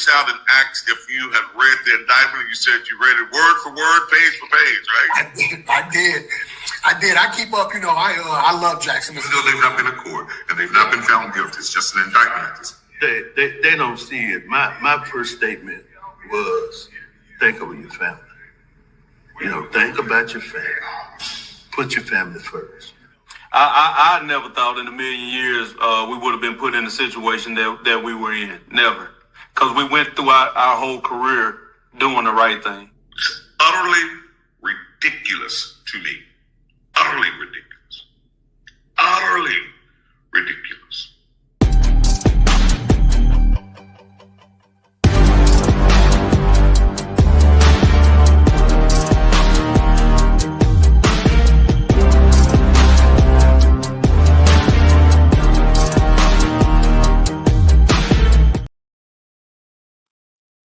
reached out and asked if you had read the indictment. You said you read it word for word, page for page, right? I did. I keep up. I love Jackson. Still, they've not been in court and they've not been found guilty. It's just an indictment at this point. They don't see it. My first statement was, think about your family. Think about your family. Put your family first. I never thought in a million years we would have been put in the situation that we were in. Never. Because we went through our whole career doing the right thing. It's utterly ridiculous to me. Utterly ridiculous. Utterly ridiculous.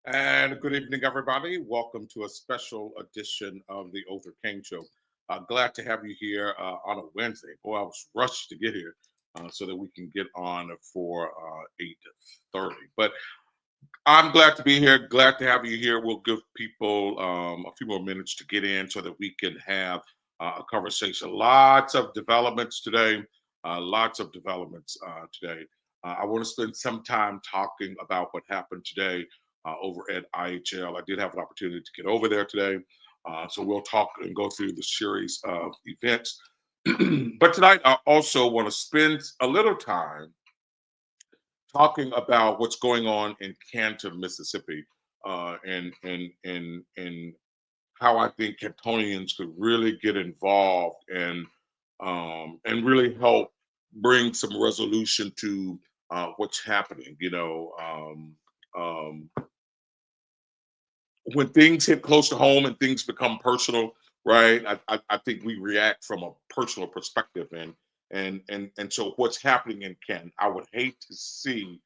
And good evening, everybody. Welcome to a special edition of the Othor Cain Show. Glad to have you here on a Wednesday. Boy, I was rushed to get here so that we can get on for 8:30. But I'm glad to be here. Glad to have you here. We'll give people a few more minutes to get in so that we can have a conversation. Lots of developments today. I want to spend some time talking about what happened today over at IHL. I did have an opportunity to get over there today. So we'll talk and go through the series of events. But tonight, I also want to spend a little time talking about what's going on in Canton, Mississippi, and how I think Cantonians could really get involved and really help bring some resolution to what's happening. When things hit close to home and things become personal, right? I think we react from a personal perspective, and so what's happening in Canton, I would hate to see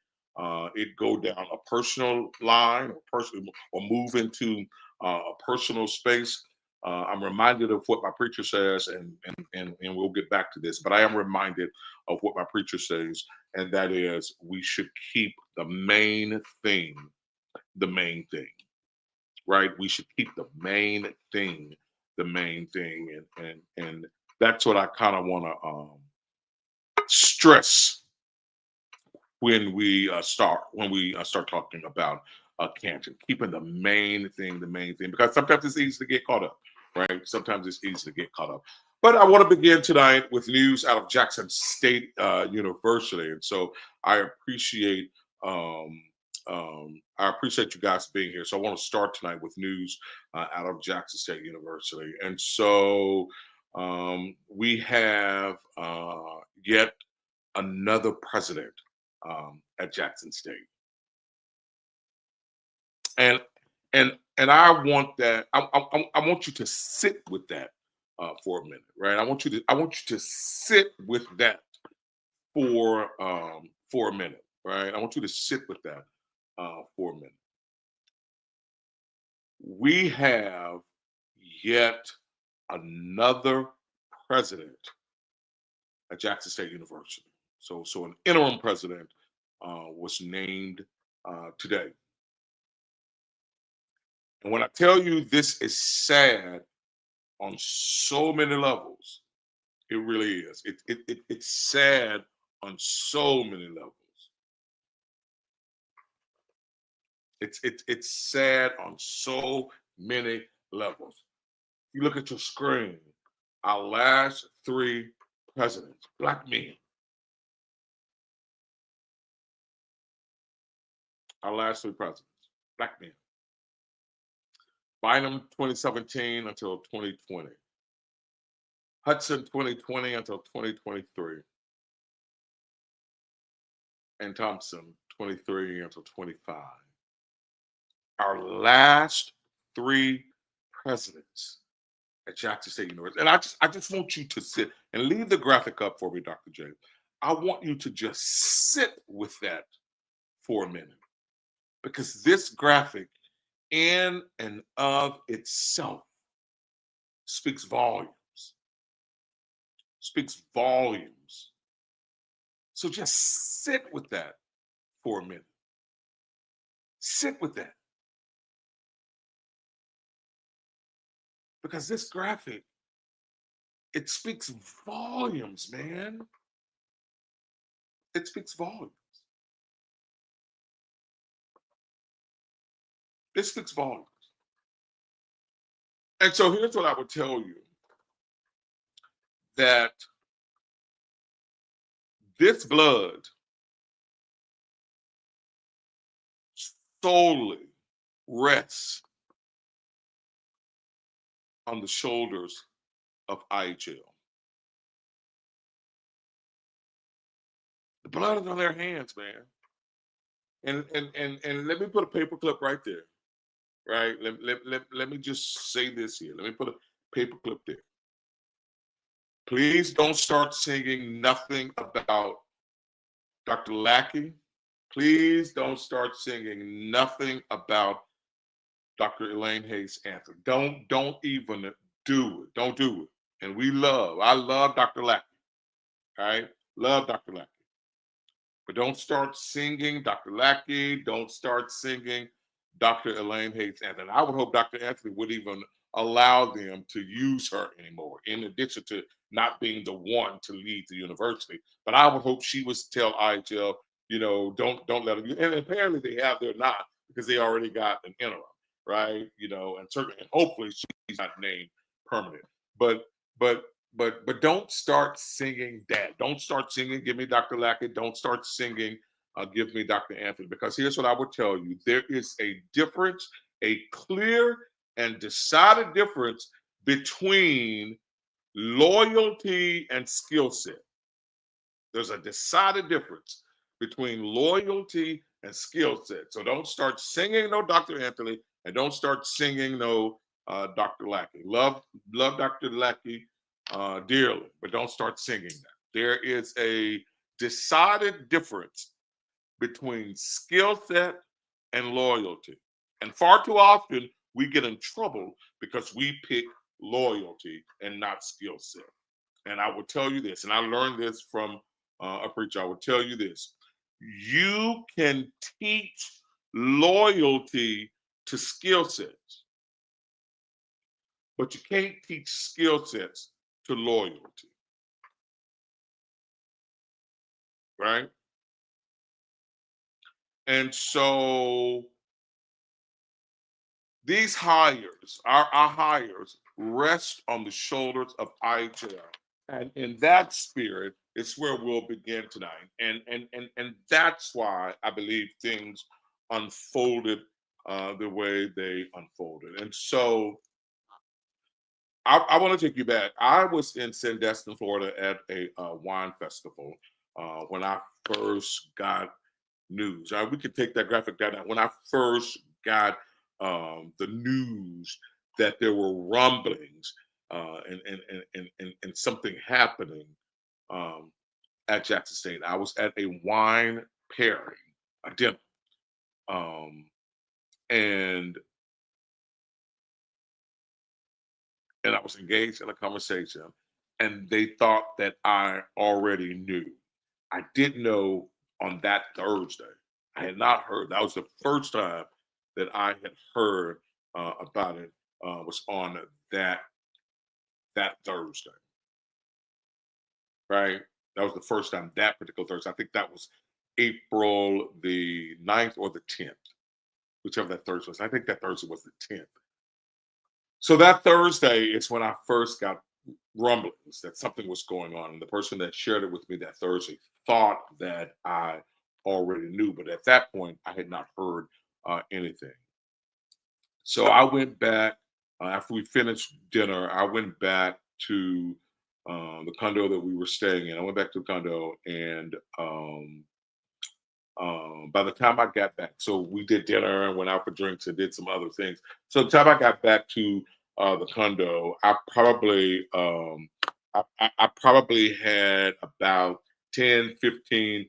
it go down a personal line or move into a personal space. I'm reminded of what my preacher says, and we'll get back to this, but I am reminded of what my preacher says, and that is we should keep the main thing, right? We should keep the main thing, and that's what I kind of want to stress when we start talking about Canton, keeping the main thing, because sometimes it's easy to get caught up, right? But I want to begin tonight with news out of Jackson State University, and so I appreciate you guys being here. So I want to start tonight with news out of Jackson State University. And so we have yet another president at Jackson State. And I want that. I want you to sit with that for a minute, right? I want you to sit with that for a minute, right? I want you to sit with that for a minute. We have yet another president at Jackson State University. So an interim president was named today. And when I tell you this is sad on so many levels, it really is. It's sad on so many levels. It's sad on so many levels. You look at your screen, our last three presidents, Black men. Our last three presidents, Black men. Bynum 2017 until 2020. Hudson 2020 until 2023. And Thompson 23 until 25. Our last three presidents at Jackson State University. And I just want you to sit and leave the graphic up for me, Dr. J. I want you to just sit with that for a minute, because this graphic in and of itself speaks volumes. So just sit with that for a minute. Sit with that. Because this graphic, it speaks volumes, man. It speaks volumes. It speaks volumes. And so here's what I would tell you, that this blood solely rests on the shoulders of IHL. The blood is on their hands, man. And let me put a paper clip right there. Right? Let me just say this here. Let me put a paper clip there. Please don't start singing nothing about Dr. Lackey. Please don't start singing nothing about Dr. Elaine Hayes Anthony. Don't even do it. Don't do it. And I love Dr. Lackey. All right? Love Dr. Lackey. But don't start singing Dr. Lackey. Don't start singing Dr. Elaine Hayes Anthony. I would hope Dr. Anthony would even allow them to use her anymore, in addition to not being the one to lead the university. But I would hope she would tell IHL, don't let them. And apparently they have, they're not, because they already got an interim, right? And certainly, and hopefully she's not named permanent. But don't start singing that. Don't start singing Give Me Dr. Lackey. Don't start singing Give Me Dr. Anthony. Because here's what I would tell you. There is a difference, a clear and decided difference between loyalty and skill set. There's a decided difference between loyalty and skill set. So don't start singing no Dr. Anthony, and don't start singing no Dr. Lackey. Love Dr. Lackey dearly, but don't start singing that. There is a decided difference between skill set and loyalty. And far too often, we get in trouble because we pick loyalty and not skill set. And I will tell you this, and I learned this from a preacher. I will tell you this. You can teach loyalty to skill sets, but you can't teach skill sets to loyalty. Right? And so these hires, our hires, rest on the shoulders of IHL. And in that spirit, it's where we'll begin tonight. And that's why I believe things unfolded the way they unfolded. And so I want to take you back. I was in Sandestin, Florida at a wine festival when I first got news. We could take that graphic down. When I first got the news that there were rumblings and something happening at Jackson State. I was at a wine pairing, a dinner, and I was engaged in a conversation, and they thought that I already knew. I didn't know on that Thursday. I had not heard. That was the first time that I had heard about it. Was on that Thursday, right? That was the first time, that particular Thursday. I think that was April the 9th or the 10th, whichever that Thursday was. I think that Thursday was the 10th. So that Thursday is when I first got rumblings that something was going on. And the person that shared it with me that Thursday thought that I already knew. But at that point, I had not heard anything. So I went back, after we finished dinner, I went back to the condo that we were staying in. I went back to the condo, and by the time I got back, so we did dinner and went out for drinks and did some other things. So the time I got back to the condo, I probably had about 10, 15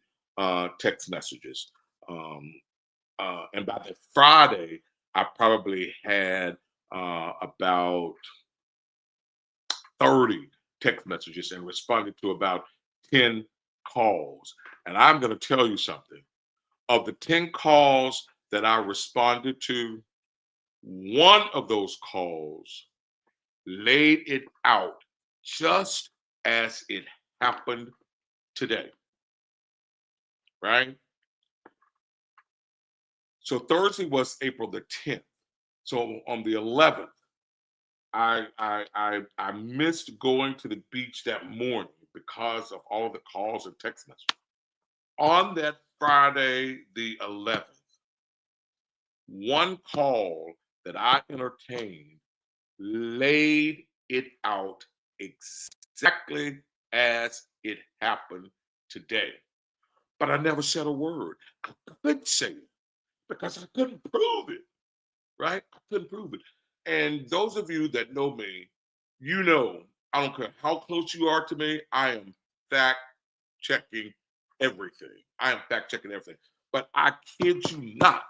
text messages. And by the Friday, I probably had about 30 text messages and responded to about 10 calls. And I'm going to tell you something. Of the 10 calls that I responded to, one of those calls laid it out just as it happened today, right? So Thursday was April the 10th. So on the 11th, I missed going to the beach that morning because of all the calls and text messages. On that Friday, the 11th, one call that I entertained laid it out exactly as it happened today. But I never said a word. I couldn't say it because I couldn't prove it, right? I couldn't prove it. And those of you that know me, you know, I don't care how close you are to me, I am fact checking everything. I am fact checking everything. But I kid you not,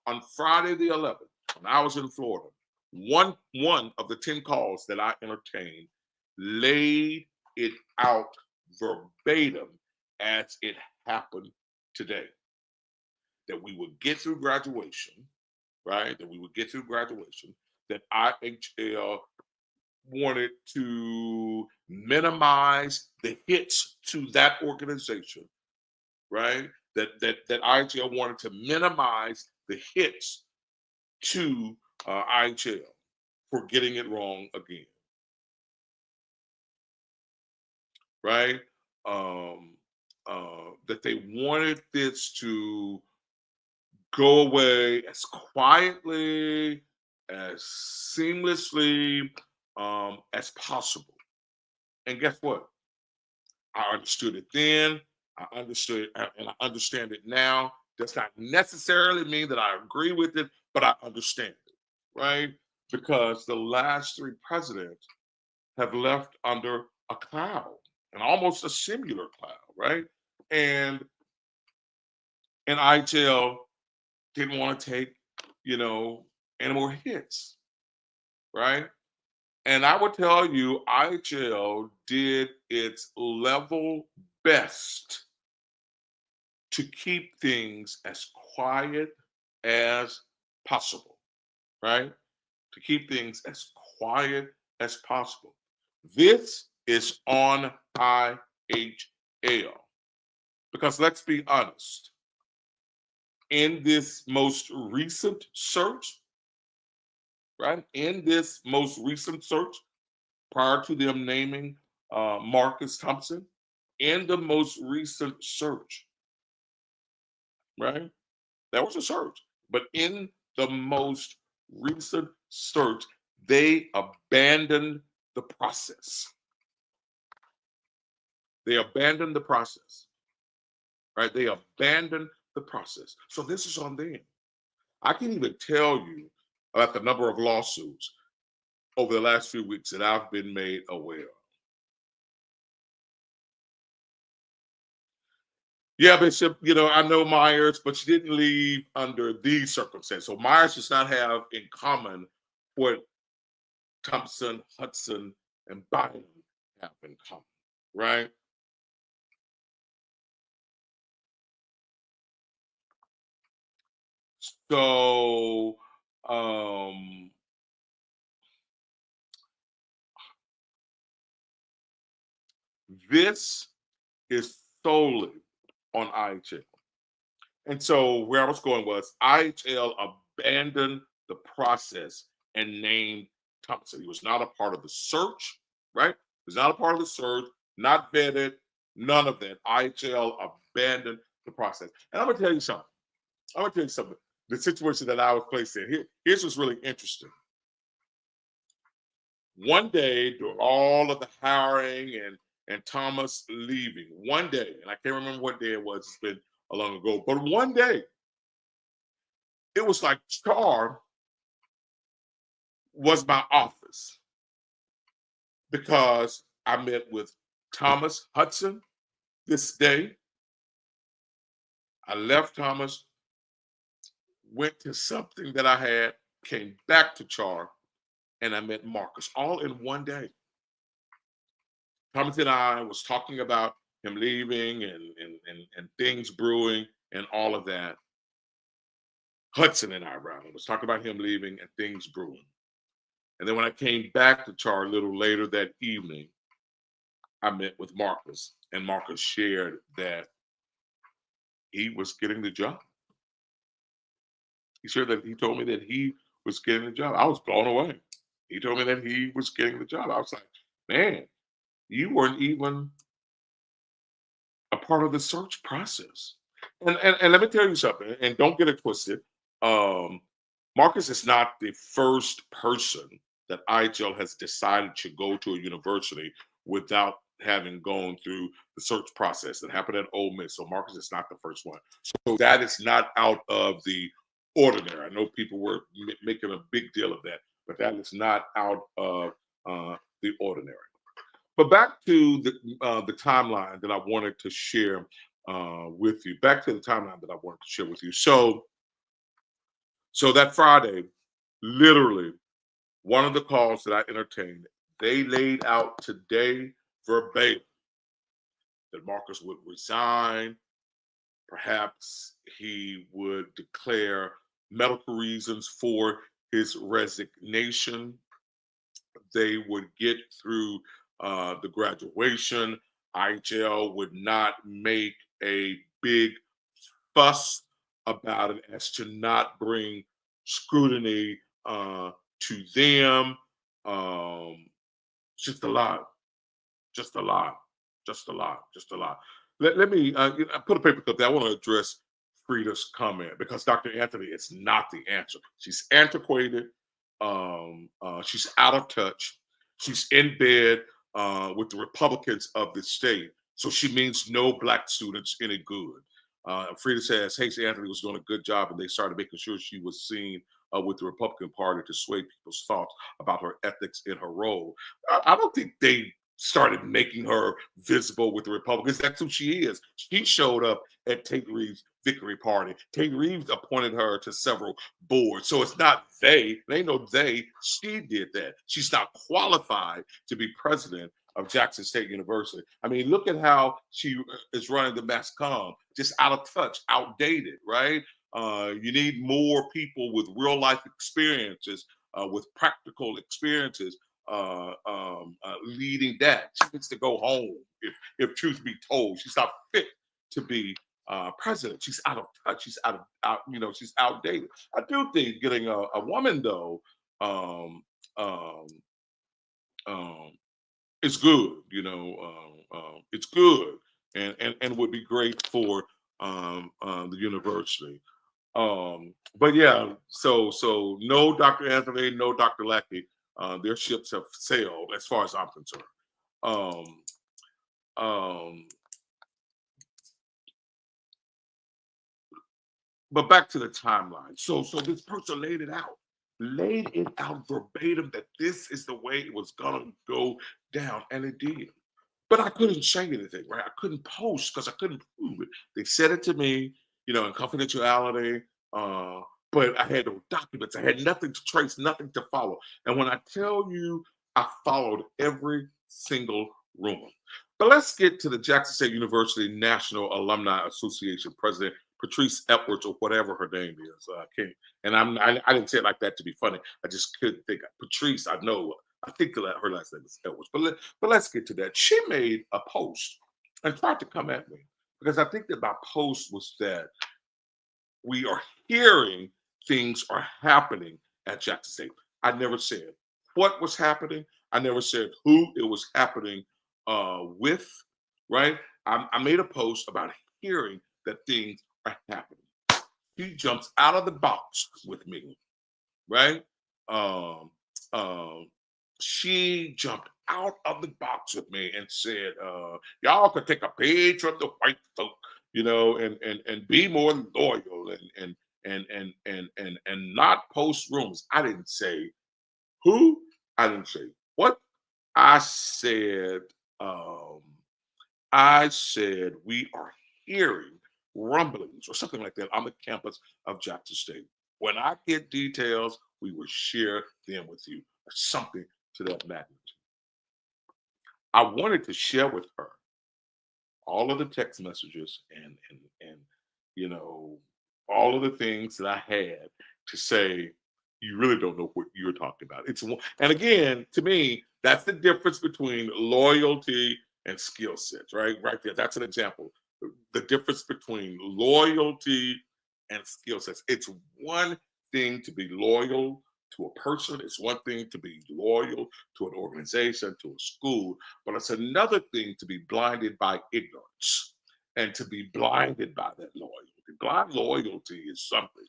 on Friday the 11th, when I was in Florida, one of the 10 calls that I entertained laid it out verbatim as it happened today. That we would get through graduation, right? That we would get through graduation, that IHL wanted to minimize the hits to that organization, right? That IHL wanted to minimize the hits to IHL for getting it wrong again, right? That they wanted this to go away as quietly, as seamlessly as possible. And guess what? I understood it then. I understood it, and I understand it now. Does not necessarily mean that I agree with it, but I understand it, right? Because the last three presidents have left under a cloud, and almost a similar cloud, right? And ITL didn't want to take, any more hits, right? And I would tell you, IHL did its level best to keep things as quiet as possible, right? To keep things as quiet as possible. This is on IHL. Because let's be honest, in this most recent search, right? In this most recent search, prior to them naming Marcus Thompson, in the most recent search, right? That was a search. But in the most recent search, they abandoned the process. They abandoned the process, right? They abandoned the process. So this is on them. I can't even tell you about the number of lawsuits over the last few weeks that I've been made aware of. Yeah, Bishop, I know Myers, but she didn't leave under these circumstances. So Myers does not have in common what Thompson, Hudson, and Biden have in common, right? So, this is solely on IHL. And so where I was going was IHL abandoned the process and named Thompson. He was not a part of the search, right? He was not a part of the search, not vetted, none of that. IHL abandoned the process. And I'm going to tell you something. The situation that I was placed in. Here's what's really interesting. One day, during all of the hiring and Thomas leaving, one day, and I can't remember what day it was, it's been a long ago, but one day, it was like Char was my office because I met with Thomas Hudson this day. I left Thomas, went to something that I had, came back to Char, and I met Marcus all in one day. Thomas and I was talking about him leaving and things brewing and all of that. Hudson and I around. I was talking about him leaving and things brewing. And then when I came back to Char a little later that evening, I met with Marcus, and Marcus shared that he was getting the job. He told me that he was getting the job. I was blown away. He told me that he was getting the job. I was like, man, you weren't even a part of the search process. And let me tell you something, and don't get it twisted. Marcus is not the first person that IHL has decided to go to a university without having gone through the search process that happened at Ole Miss. So Marcus is not the first one. So that is not out of the ordinary. I know people were making a big deal of that, but that is not out of the ordinary. But back to the timeline that I wanted to share with you. Back to the timeline that I wanted to share with you. So that Friday, literally, one of the calls that I entertained, they laid out today verbatim that Marcus would resign. Perhaps he would declare medical reasons for his resignation. They would get through the graduation. IHL would not make a big fuss about it as to not bring scrutiny to them. Just a lot. Let me put a paper clip there. I want to address Frida's comment because Dr. Anthony is not the answer. She's antiquated. She's out of touch. She's in bed with the Republicans of the state. So she means no black students any good. Frida says Hasty Anthony was doing a good job, and they started making sure she was seen with the Republican Party to sway people's thoughts about her ethics in her role. I don't think they started making her visible with the Republicans. That's who she is. She showed up at Tate Reeves' victory party. Tate Reeves appointed her to several boards. So it's not they. They know they. She did that. She's not qualified to be president of Jackson State University. I mean, look at how she is running the mass comm. Just out of touch, outdated, right? You need more people with real life experiences, with practical experiences, leading that. She needs to go home, if truth be told. She's not fit to be president. She's out of touch. She's she's outdated. I do think getting a woman though, it's good. It's good, and would be great for the university. But yeah, so no Dr. Anthony, no Dr. Lackey. Their ships have sailed, as far as I'm concerned. But back to the timeline. So this person laid it out verbatim that this is the way it was gonna go down, and it did. But I couldn't say anything, right? I couldn't post because I couldn't prove it. They said it to me, in confidentiality. But I had no documents. I had nothing to trace, nothing to follow. And when I tell you, I followed every single rumor. But let's get to the Jackson State University National Alumni Association president, Patrice Edwards, or whatever her name is. And I didn't say it like that to be funny. I just couldn't think. Patrice, I know. I think her last name is Edwards. But let's get to that. She made a post and tried to come at me because I think that my post was that we are hearing things are happening at Jackson State. I never said what was happening. I never said who it was happening with, right? I made a post about hearing that things are happening. She jumps out of the box with me, right? She jumped out of the box with me and said, y'all could take a page from the white folk, and be more loyal and not post rumors. I didn't say who. I didn't say what. I said we are hearing rumblings or something like that on the campus of Jackson State. When I get details, we will share them with you. Something to that magnitude. I wanted to share with her all of the text messages and all of the things that I had to say, you really don't know what you're talking about. And again, to me, that's the difference between loyalty and skill sets, right? Right there. That's an example. The difference between loyalty and skill sets. It's one thing to be loyal to a person, it's one thing to be loyal to an organization, to a school, but it's another thing to be blinded by ignorance and to be blinded by that loyalty. Blind loyalty is something,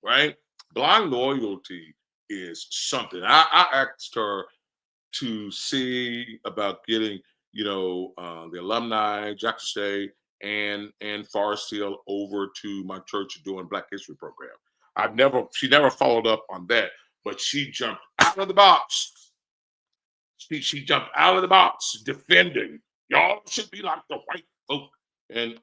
right? Blind loyalty is something. I asked her to see about getting, the alumni, Jackson State, and Forest Hill over to my church doing Black History program. She never followed up on that, but she jumped out of the box. She jumped out of the box defending. Y'all should be like the white folk and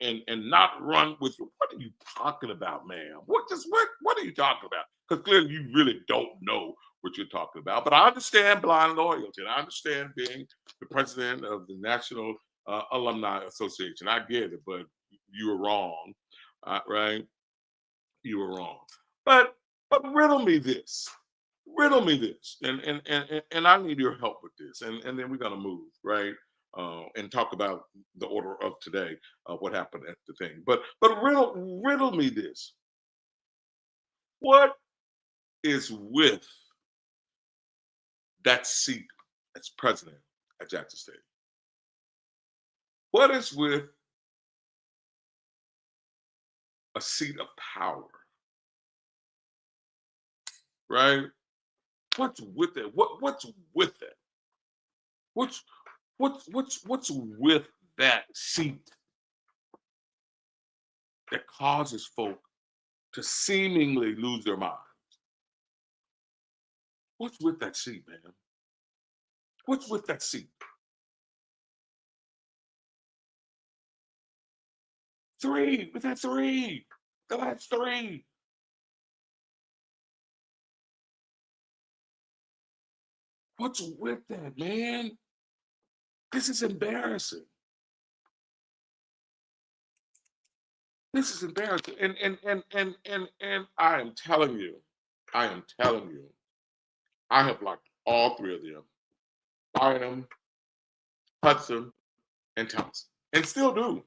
not run with you. What are you talking about, ma'am? What are you talking about? Because clearly you really don't know what you're talking about. But I understand blind loyalty, and I understand being the president of the National Alumni Association. I get it, but you were wrong, right? You were wrong. But riddle me this. Riddle me this, and I need your help with this, and then we're gonna move, right, and talk about the order of today, what happened at the thing. But riddle me this. What is with that seat as president at Jackson State? What is with a seat of power, right? What's with it? What's with it? What's with that seat that causes folk to seemingly lose their minds? What's with that seat, man? What's with that seat? Three. We've had three. The last three. What's with that, man? This is embarrassing. This is embarrassing. And I am telling you, I have liked all three of them. Bynum, Hudson, and Thompson. And still do.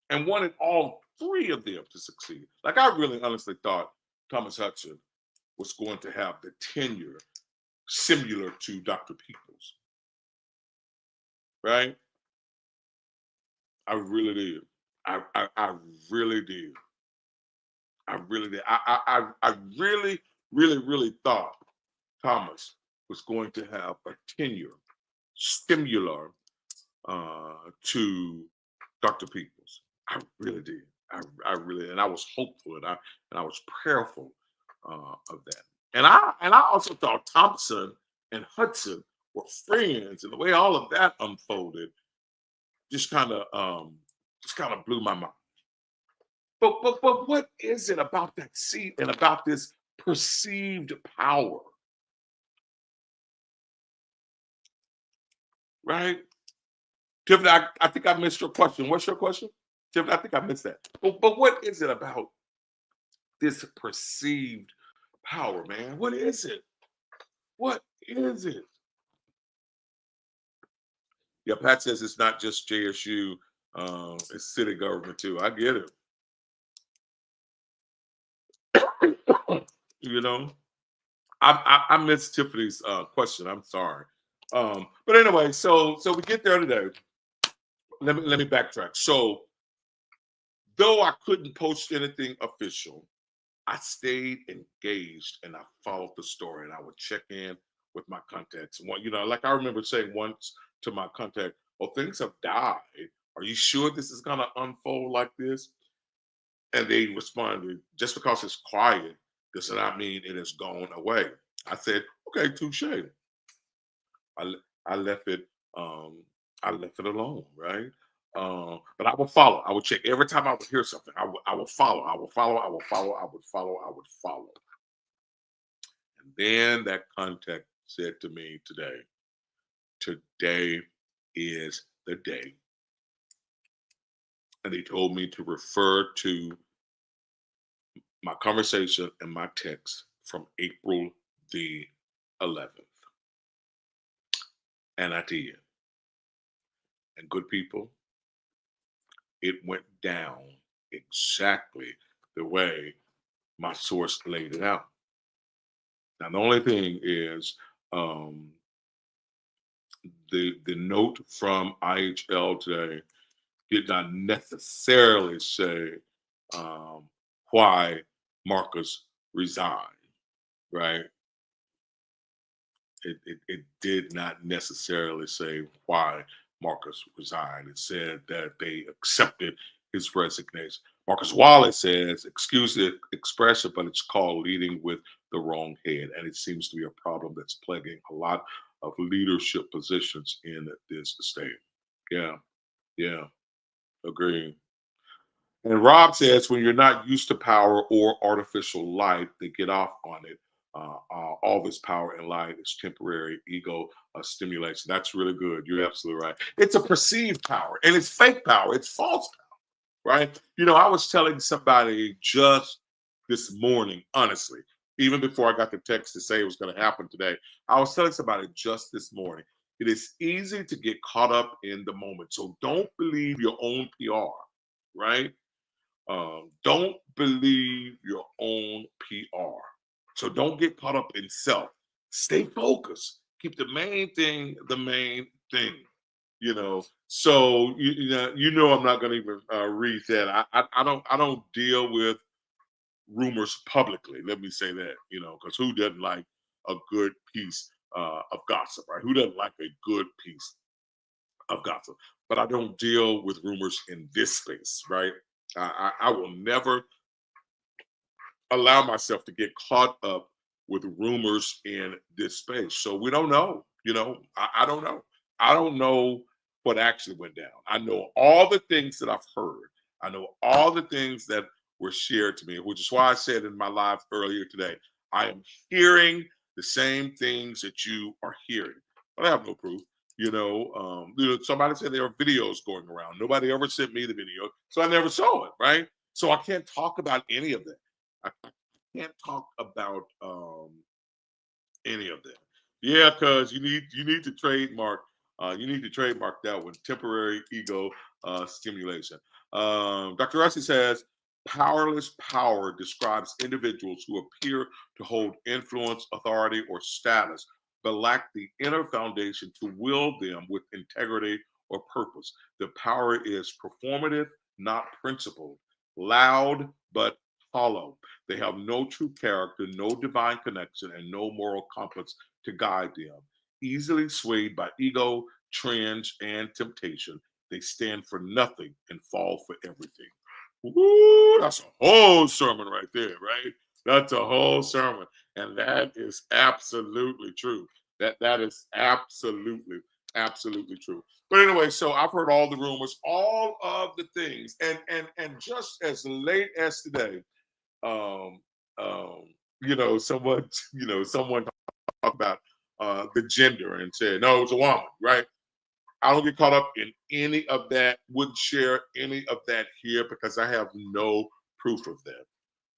And wanted all three of them to succeed. Like I really honestly thought Thomas Hudson was going to have the tenure similar to Dr. Peoples. Right? I really did. I really did. I really did. I really thought Thomas was going to have a tenure similar to Dr. Peoples. I really did. I really, and I was hopeful, and I was prayerful of that. And I also thought Thompson and Hudson were friends, and the way all of that unfolded just kind of blew my mind. But what is it about that seat and about this perceived power? Right? Tiffany, I think I missed your question. What's your question? Tiffany, I think I missed that. But what is it about this perceived power, man? What is it? What is it? Yeah, Pat says it's not just JSU, it's city government too. I get it. You know, I missed Tiffany's question. I'm sorry. But anyway, so we get there today. Let me backtrack. So though I couldn't post anything official, I stayed engaged and I followed the story, and I would check in with my contacts. Like I remember saying once to my contact, "Oh, things have died. Are you sure this is gonna unfold like this?" And they responded, "Just because it's quiet does not mean it has gone away." I said, "Okay, touche." I left it. I left it alone, right? But I would follow. I would check every time I would hear something. I would follow. I would follow. I would follow. I would follow. I would follow. And then that contact said to me today is the day. And they told me to refer to my conversation and my text from April the 11th. And I did. And good people, it went down exactly the way my source laid it out. Now, the only thing is the note from IHL today did not necessarily say why Marcus resigned, right? It did not necessarily say why Marcus resigned. It said that they accepted his resignation. Marcus Wallace says, excuse the expression, but it's called leading with the wrong head. And it seems to be a problem that's plaguing a lot of leadership positions in this state. Yeah, yeah, agree. And Rob says, when you're not used to power or artificial light, they get off on it. All this power and light is temporary ego stimulation. That's really good. You're absolutely right. It's a perceived power and it's fake power. It's false power, right? You know, I was telling somebody just this morning, honestly, even before I got the text to say it was going to happen today, I was telling somebody just this morning, it is easy to get caught up in the moment. So don't believe your own PR, right? Don't believe your own PR. So don't get caught up in self. Stay focused. Keep the main thing the main thing. You know. So you know I'm not going to even read that. I don't deal with rumors publicly. Let me say that. You know, because who doesn't like a good piece of gossip, right? Who doesn't like a good piece of gossip? But I don't deal with rumors in this space, right? I will never allow myself to get caught up with rumors in this space. So we don't know. You know, I don't know. I don't know what actually went down. I know all the things that I've heard. I know all the things that were shared to me, which is why I said in my live earlier today, I am hearing the same things that you are hearing, but I have no proof. Somebody said there are videos going around. Nobody ever sent me the video, so I never saw it, right? So I can't talk about any of that. I can't talk about any of that. Yeah, because you need to trademark. You need to trademark that one. Temporary ego stimulation. Dr. Rusty says powerless power describes individuals who appear to hold influence, authority, or status, but lack the inner foundation to wield them with integrity or purpose. The power is performative, not principled, loud, but hollow. They have no true character, no divine connection, and no moral compass to guide them. Easily swayed by ego, trends, and temptation, they stand for nothing and fall for everything. Woo, that's a whole sermon right there, right? That's a whole sermon. And that is absolutely true. That is absolutely true. But anyway, so I've heard all the rumors, all of the things, and just as late as today, um, someone talked about the gender and said, no, it was a woman, right? I don't get caught up in any of that, wouldn't share any of that here because I have no proof of that.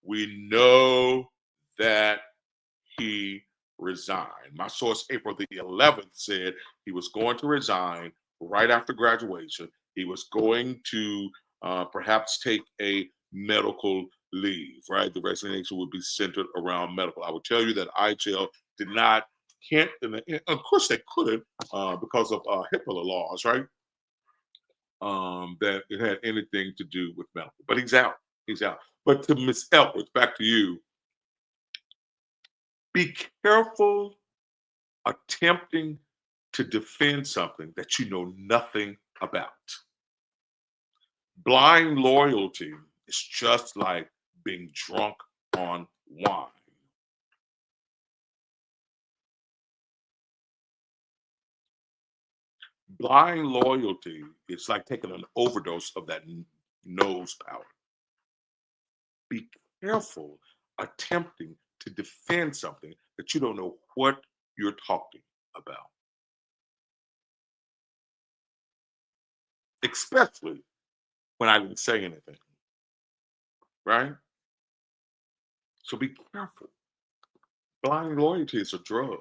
We know that he resigned. My source, April the 11th, said he was going to resign right after graduation. He was going to perhaps take a medical leave, right? The resignation would be centered around medical. I would tell you that IHL can't, and of course they couldn't because of HIPAA laws, right? That it had anything to do with medical, but he's out. He's out. But to Ms. Edwards, back to you. Be careful attempting to defend something that you know nothing about. Blind loyalty is just like being drunk on wine. Blind loyalty is like taking an overdose of that nose powder. Be careful attempting to defend something that you don't know what you're talking about. Especially when I didn't say anything, right? So be careful. Blind loyalty is a drug.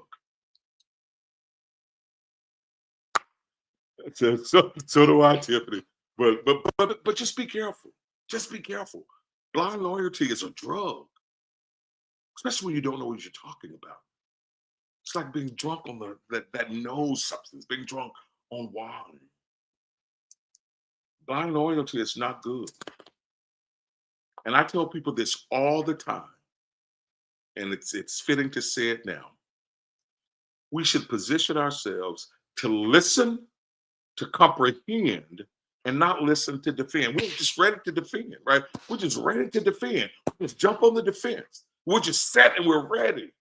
So do I, Tiffany. But just be careful. Just be careful. Blind loyalty is a drug, especially when you don't know what you're talking about. It's like being drunk on that nose substance, being drunk on wine. Blind loyalty is not good. And I tell people this all the time, and it's fitting to say it now. We should position ourselves to listen, to comprehend, and not listen to defend. We're just ready to defend, right? We're just ready to defend. We just jump on the defense. We're just set and we're ready,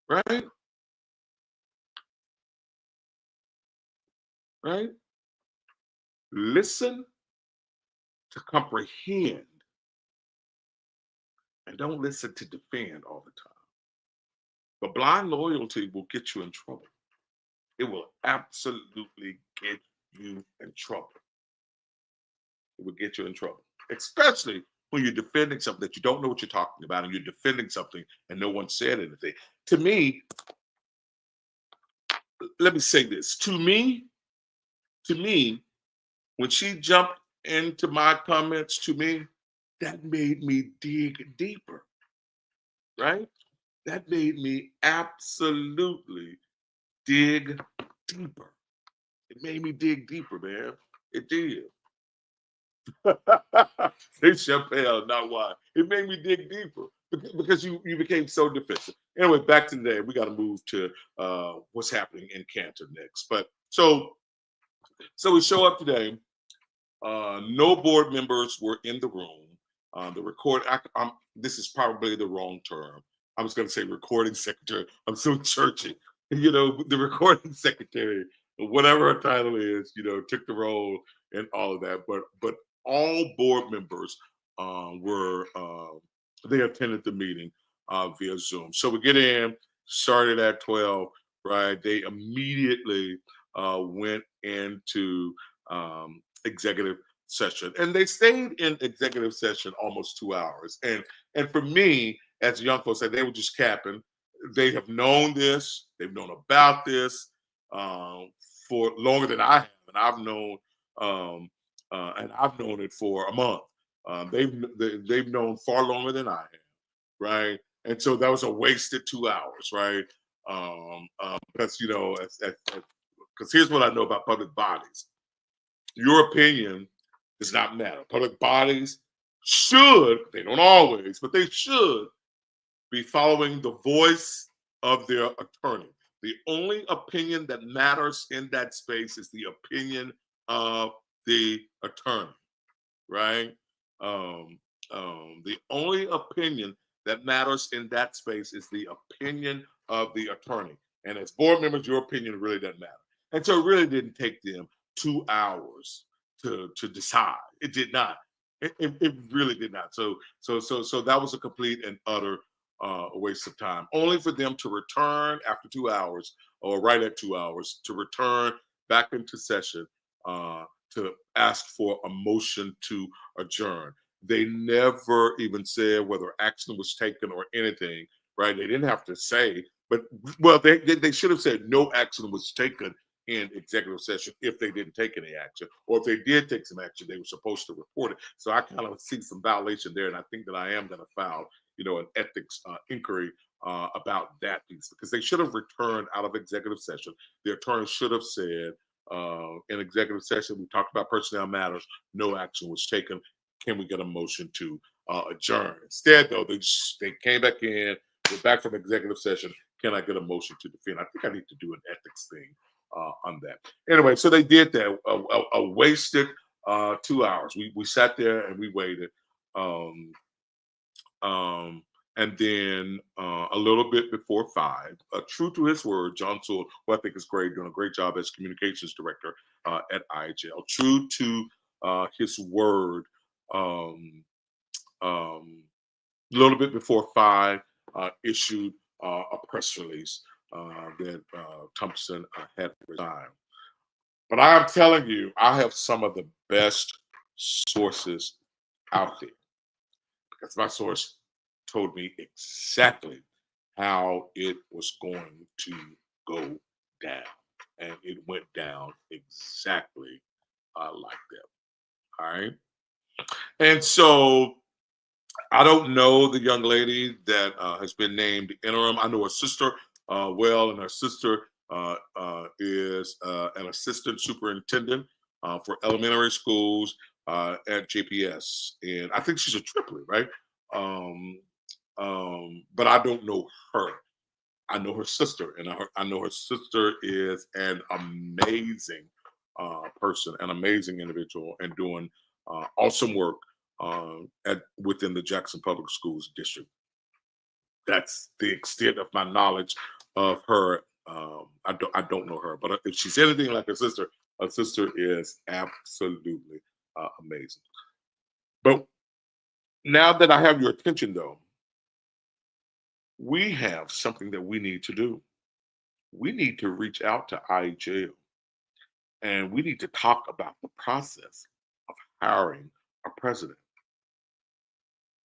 right? Right? Listen to comprehend and don't listen to defend all the time. But blind loyalty will get you in trouble. It will absolutely get you in trouble. It will get you in trouble, especially when you're defending something that you don't know what you're talking about and you're defending something and no one said anything. To me, let me say this. To me, when she jumped into my comments, to me, that made me dig deeper, right? That made me absolutely dig deeper. It made me dig deeper, man. It did. Say Chappelle, not why. It made me dig deeper because you became so defensive. Anyway, back to today. We got to move to what's happening in Canton next. But so we show up today. No board members were in the room. The record. This is probably the wrong term. I was going to say recording secretary. I'm so churchy. The recording secretary, whatever her title is, took the role and all of that. But all board members they attended the meeting via Zoom. So we get in, started at 12, right? They immediately went into executive session, and they stayed in executive session almost 2 hours. And for me, as young folks said, they were just capping. They have known this. They've known about this for longer than I have, and I've known it for a month. They've known far longer than I have, right? And so that was a wasted 2 hours, right? Because because here's what I know about public bodies: your opinion does not matter. Public bodies they don't always, but they should be following the voice of their attorney. The only opinion that matters in that space is the opinion of the attorney, right? The only opinion that matters in that space is the opinion of the attorney. And as board members, your opinion really doesn't matter. And so it really didn't take them 2 hours to decide. It did not. It really did not. So that was a complete and utter waste of time, only for them to return after 2 hours or right at 2 hours to return back into session to ask for a motion to adjourn. They never even said whether action was taken or anything, right? They didn't have to say, but they should have said no action was taken in executive session if they didn't take any action, or if they did take some action, they were supposed to report it. So I kind of see some violation there, and I think that I am going to file, an ethics inquiry about that piece, because they should have returned out of executive session. The attorney should have said, in executive session, we talked about personnel matters, no action was taken. Can we get a motion to adjourn? Instead, though, they came back in, we're back from executive session. Can I get a motion to defend? I think I need to do an ethics thing on that. Anyway, so they did that, a wasted 2 hours. We sat there and we waited. And then a little bit before 5, true to his word, John Sewell, who I think is great, doing a great job as communications director at IHL, true to his word, a little bit before 5, issued a press release that Thompson had resigned. But I am telling you, I have some of the best sources out there, because my source told me exactly how it was going to go down. And it went down exactly like that. All right. And so I don't know the young lady that has been named interim. I know her sister well, and her sister is an assistant superintendent for elementary schools at JPS. And I think she's a triplet, right? But I don't know her. I know her sister, and I know her sister is an amazing person, an amazing individual, and doing awesome work within the Jackson Public Schools district. That's the extent of my knowledge of her. I don't know her, but if she's anything like her sister is absolutely amazing. But now that I have your attention, though, we have something that we need to do. We need to reach out to IHL, and we need to talk about the process of hiring a president,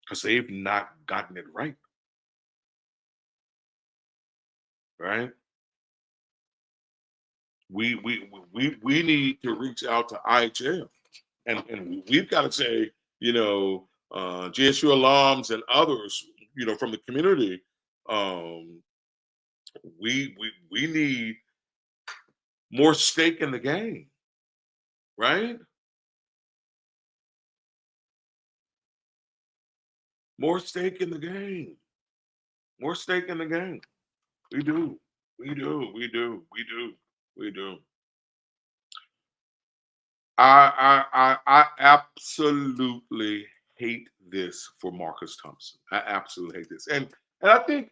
because they've not gotten it right. Right? We need to reach out to IHL, and we've got to say, JSU alums and others, from the community, we need more stake in the game, right? More stake in the game. More stake in the game. We do. I absolutely hate this for Marcus Thompson. I absolutely hate this. And I think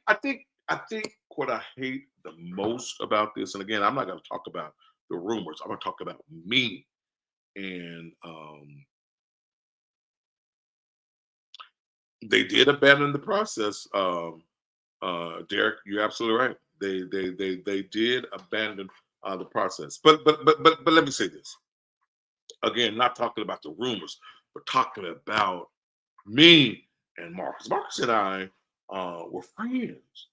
what I hate the most about this, and again, I'm not going to talk about the rumors. I'm going to talk about me. And they did abandon the process. Derek, you're absolutely right. They did abandon the process. But let me say this. Again, not talking about the rumors, but talking about me and Marcus. Marcus and I were friends.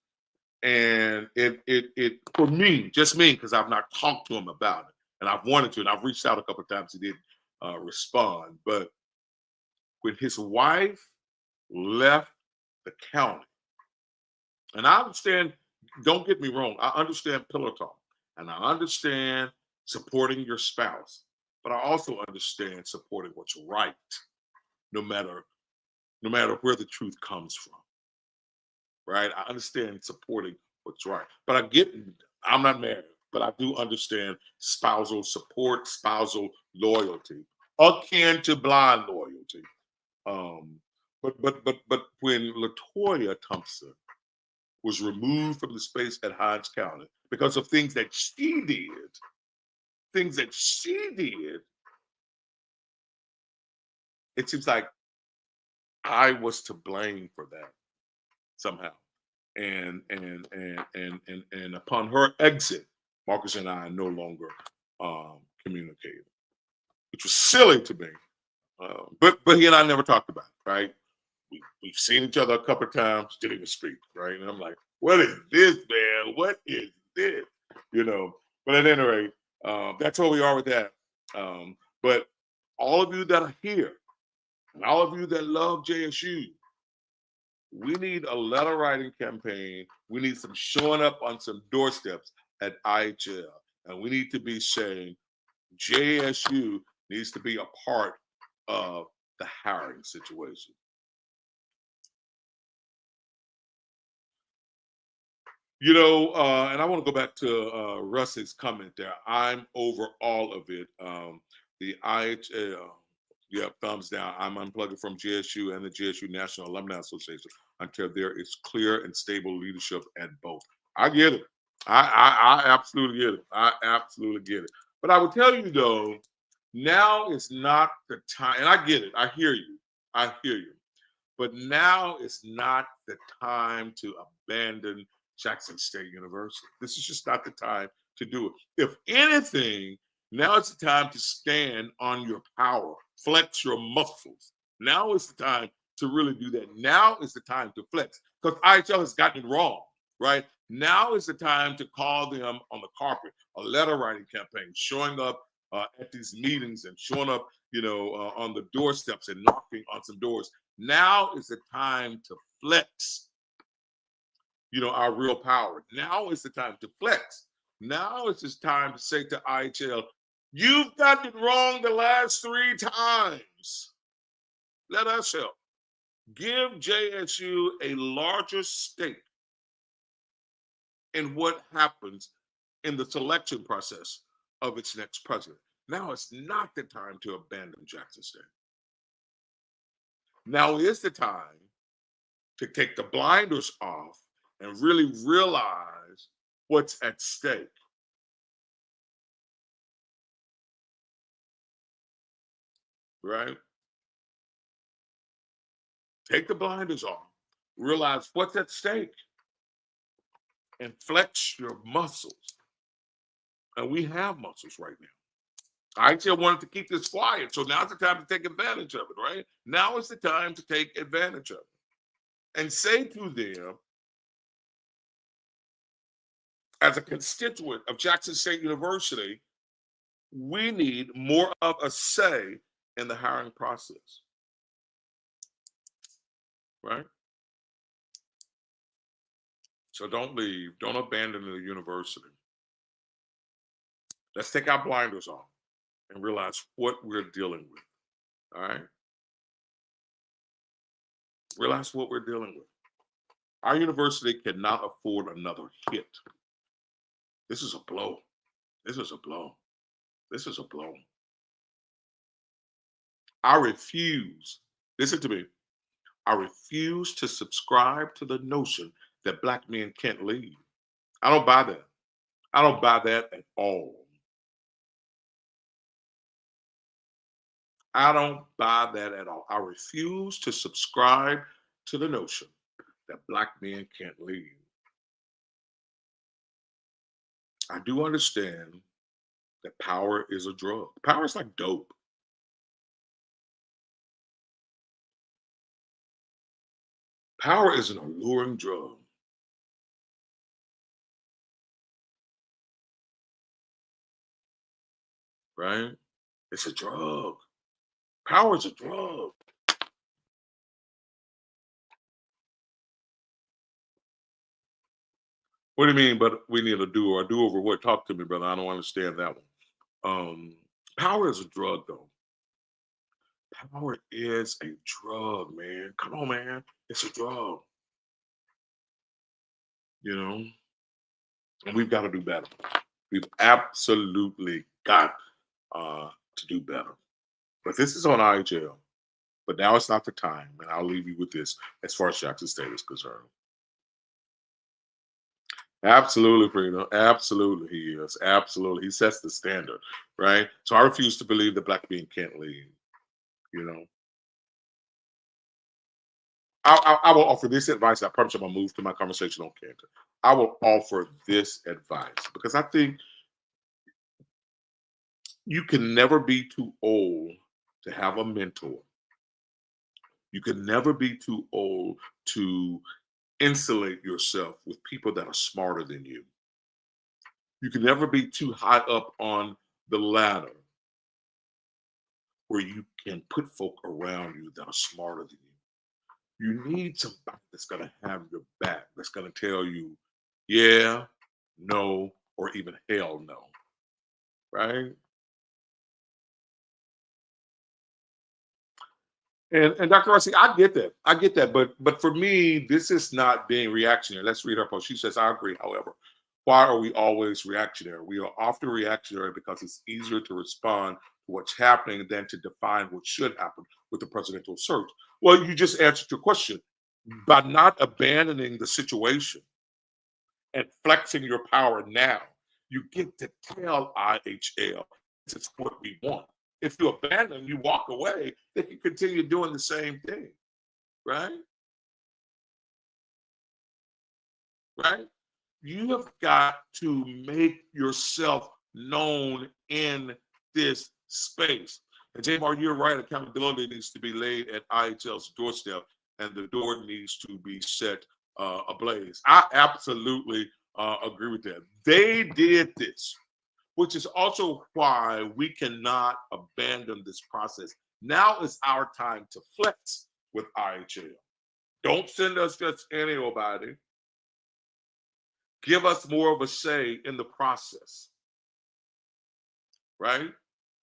And it for me, just me, because I've not talked to him about it. And I've wanted to, and I've reached out a couple of times. He didn't respond. But when his wife left the county, and I understand, don't get me wrong, I understand pillow talk, and I understand supporting your spouse, but I also understand supporting what's right, no matter where the truth comes from. Right? I understand supporting what's right. But I'm not married, but I do understand spousal support, spousal loyalty, akin to blind loyalty. But when LaToya Thompson was removed from the space at Hinds County because of things that she did, it seems like I was to blame for that somehow. And upon her exit, Marcus and I no longer communicated, which was silly to me. But he and I never talked about it, right? We've seen each other a couple of times, didn't even speak, right? And I'm like, what is this, man? What is this? But at any rate, that's where we are with that. But all of you that are here, and all of you that love JSU, we need a letter writing campaign. We need some showing up on some doorsteps at IHL. And we need to be saying JSU needs to be a part of the hiring situation. And I want to go back to Russ's comment there. I'm over all of it. The IHL, thumbs down. I'm unplugging from JSU and the JSU National Alumni Association until there is clear and stable leadership at both. I get it. I absolutely get it. I absolutely get it. But I would tell you, though, now is not the time. And I get it. I hear you. But now is not the time to abandon Jackson State University. This is just not the time to do it. If anything, now it's the time to stand on your power, flex your muscles. Now is the time to really do that. Now is the time to flex because IHL has gotten it wrong, right? Now is the time to call them on the carpet, a letter writing campaign, showing up at these meetings and showing up, on the doorsteps and knocking on some doors. Now is the time to flex, our real power. Now is the time to flex. Now is this time to say to IHL, you've gotten it wrong the last 3 times. Let us help. Give JSU a larger stake in what happens in the selection process of its next president. Now it's not the time to abandon Jackson State. Now is the time to take the blinders off and really realize what's at stake. Right? Take the blinders off, realize what's at stake, and flex your muscles. And we have muscles right now. IHL wanted to keep this quiet, so now's the time to take advantage of it, right? Now is the time to take advantage of it. And say to them, as a constituent of Jackson State University, we need more of a say in the hiring process, right? So don't leave, don't abandon the university. Let's take our blinders off and realize what we're dealing with, all right? Realize what we're dealing with. Our university cannot afford another hit. This is a blow. This is a blow. This is a blow. I refuse, listen to me, I refuse to subscribe to the notion that Black men can't lead. I don't buy that. I don't buy that at all. I don't buy that at all. I refuse to subscribe to the notion that Black men can't lead. I do understand that power is a drug. Power is like dope. Power is an alluring drug. Right? It's a drug. Power is a drug. What do you mean, but we need a do-over? A do-over what? Talk to me, brother. I don't understand that one. Power is a drug, though. Power is a drug, man. Come on, man. It's a drug. And we've got to do better. We've absolutely got to do better. But this is on IHL. But now it's not the time. And I'll leave you with this as far as Jackson State is concerned. Absolutely, Frida. Absolutely, he is. Absolutely. He sets the standard, right? So I refuse to believe that Black men can't lead. I will offer this advice. I promise I'm going to move to my conversation on Canton. I will offer this advice because I think you can never be too old to have a mentor. You can never be too old to insulate yourself with people that are smarter than you. You can never be too high up on the ladder where you can put folk around you that are smarter than you. You need somebody that's going to have your back, that's going to tell you, yeah, no, or even hell no, right? And Dr. Rossi, I get that. But for me, this is not being reactionary. Let's read her post. She says, I agree, however. Why are we always reactionary? We are often reactionary because it's easier to respond to what's happening than to define what should happen with the presidential search. Well, you just answered your question. By not abandoning the situation and flexing your power now, you get to tell IHL this is what we want. If you abandon, you walk away, they can continue doing the same thing, right? Right? You have got to make yourself known in this space. And J-Mar, you're right. Accountability needs to be laid at IHL's doorstep, and the door needs to be set ablaze. I absolutely agree with that. They did this, which is also why we cannot abandon this process. Now is our time to flex with IHL. Don't send us just anybody. Give us more of a say in the process, right?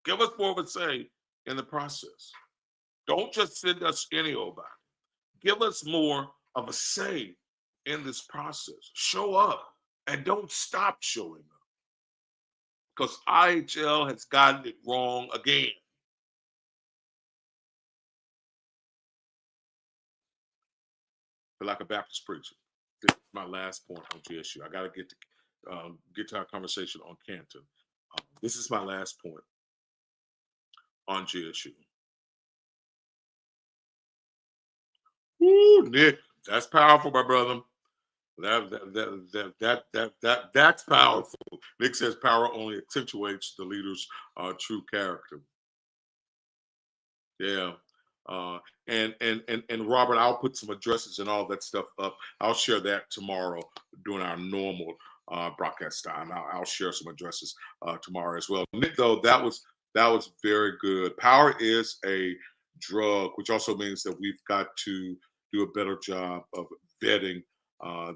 Give us more of a say in the process. Don't just send us anybody. Give us more of a say in this process. Show up and don't stop showing up, because IHL has gotten it wrong again. Feel like a Baptist preacher. This is my last point on JSU. I got to get to our conversation on Canton. This is my last point on JSU. Woo, Nick, that's powerful, my brother. That's powerful. Nick says power only accentuates the leader's true character. Yeah. And Robert, I'll put some addresses and all that stuff up. I'll share that tomorrow during our normal broadcast time. I'll share some addresses tomorrow as well. Nick, though, that was very good. Power is a drug, which also means that we've got to do a better job of vetting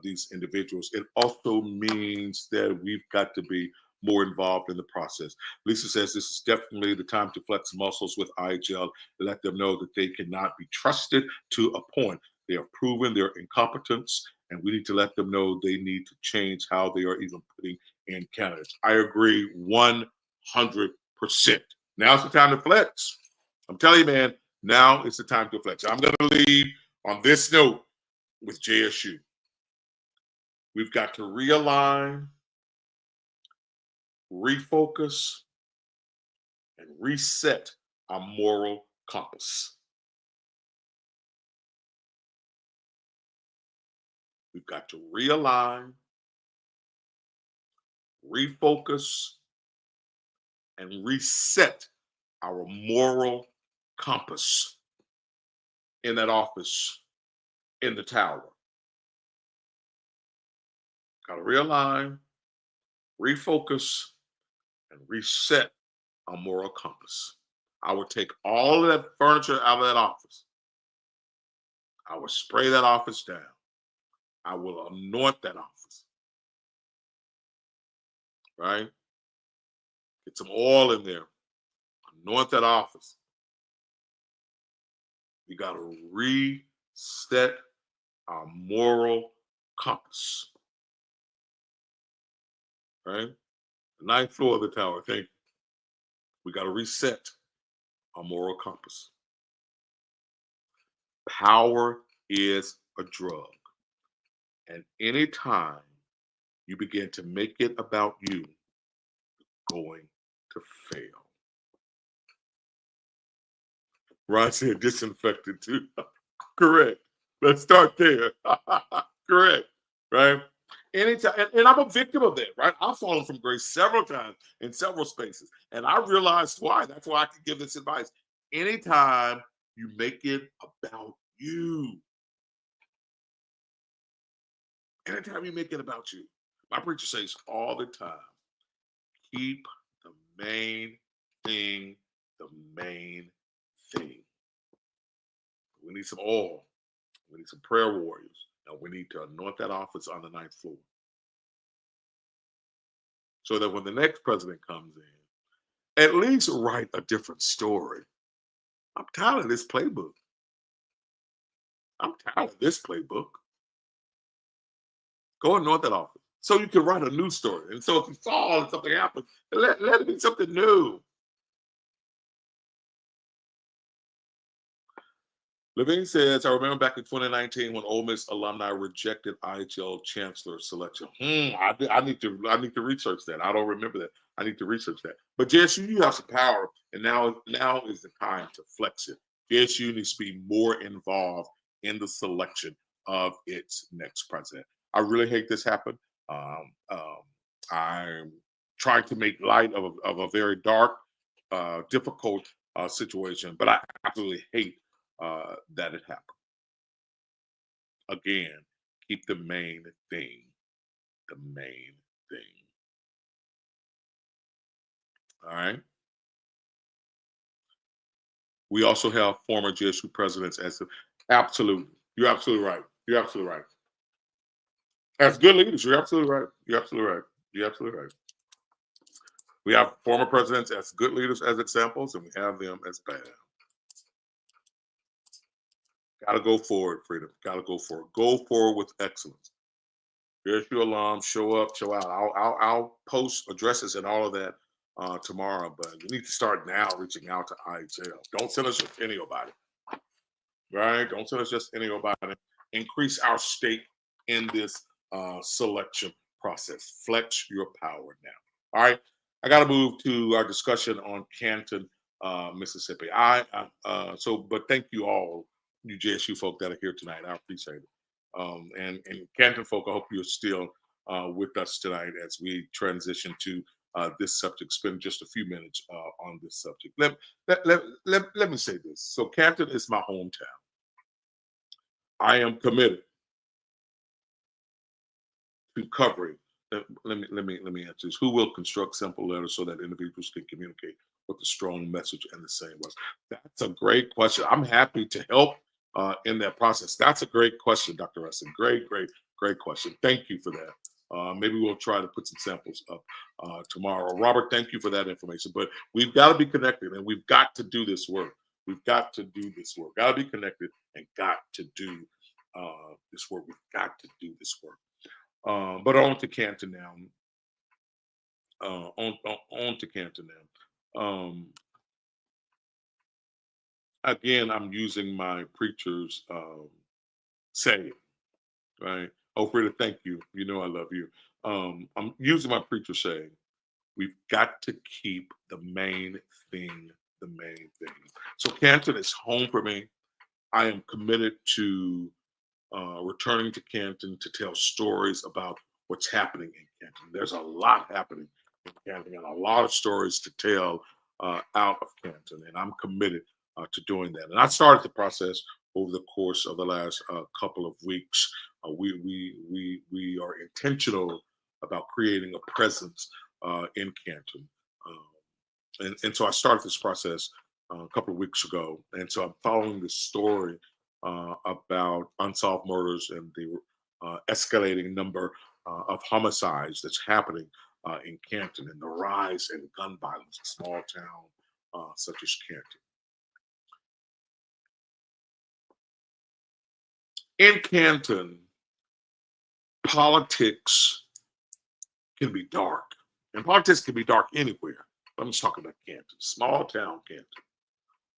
these individuals. It also means that we've got to be more involved in the process. Lisa says this is definitely the time to flex muscles with IHL, let them know that they cannot be trusted to a point. They have proven their incompetence, and we need to let them know they need to change how they are even putting in candidates. I agree 100%. Now's the time to flex. I'm telling you, man, now is the time to flex. I'm going to leave on this note with JSU. We've got to realign, refocus, and reset our moral compass. We've got to realign, refocus, and reset our moral compass in that office, in the tower. Got to realign, refocus, and reset our moral compass. I would take all of that furniture out of that office. I would spray that office down. I will anoint that office. Right? Get some oil in there. Anoint that office. We got to reset our moral compass. Right? The 9th floor of the tower. Thank you. We got to reset our moral compass. Power is a drug. And anytime you begin to make it about you, you're going to fail. Ron said disinfected too. Correct. Let's start there. Correct. Right? Anytime, and I'm a victim of that, right? I've fallen from grace several times in several spaces. And I realized why. That's why I can give this advice. Anytime you make it about you. Anytime you make it about you. My preacher says all the time, keep the main thing the main thing. We need some oil. We need some prayer warriors. And we need to anoint that office on the 9th floor. So that when the next president comes in, at least write a different story. I'm tired of this playbook. I'm tired of this playbook. Go anoint that office so you can write a new story. And so if you fall and something happens, let it be something new. Levine says, I remember back in 2019 when Ole Miss alumni rejected IHL chancellor selection. I need to research that. I don't remember that. I need to research that. But JSU, you have some power, and now is the time to flex it. JSU needs to be more involved in the selection of its next president. I really hate this happen. I'm trying to make light of a very dark, difficult situation, but I absolutely hate that it happened. Again, keep the main thing the main thing. All right. We also have former JSU presidents as absolutely. You're absolutely right. You're absolutely right. As good leaders, you're absolutely right. You're absolutely right. You're absolutely right. We have former presidents as good leaders as examples, and we have them as bad. Got to go forward, Freedom. Got to go forward. Go forward with excellence. Here's your alarm. Show up, show out. I'll post addresses and all of that tomorrow, but you need to start now reaching out to IHL. Don't send us just anybody, right? Don't send us just anybody. Increase our stake in this selection process. Flex your power now. All right. I got to move to our discussion on Canton, Mississippi. But thank you all, you JSU folk that are here tonight. I appreciate it. And Canton folk, I hope you're still with us tonight as we transition to this subject. Spend just a few minutes on this subject. Let me say this. So Canton is my hometown. I am committed to covering. Let me answer this. Who will construct simple letters so that individuals can communicate with a strong message and the same words? That's a great question. I'm happy to help in that process. That's a great question, Dr. Rustin. Great question. Thank you for that. Maybe we'll try to put some samples up tomorrow. Robert, thank you for that information. But we've got to be connected, and we've got to do this work. We've got to do this work. Got to be connected and got to do this work. We've got to do this work. But on to Canton now. On to Canton now. Again, I'm using my preacher's saying, right? Oh, Frida, thank you. You know I love you. I'm using my preacher saying, we've got to keep the main thing the main thing. So Canton is home for me. I am committed to returning to Canton to tell stories about what's happening in Canton. There's a lot happening in Canton and a lot of stories to tell out of Canton, and I'm committed to doing that. And I started the process over the course of the last couple of weeks. We are intentional about creating a presence in Canton, and so I started this process a couple of weeks ago. And so I'm following this story about unsolved murders and the escalating number of homicides that's happening in Canton and the rise in gun violence in small town such as Canton. In Canton, politics can be dark, and politics can be dark anywhere. I'm just talking about Canton, small town Canton.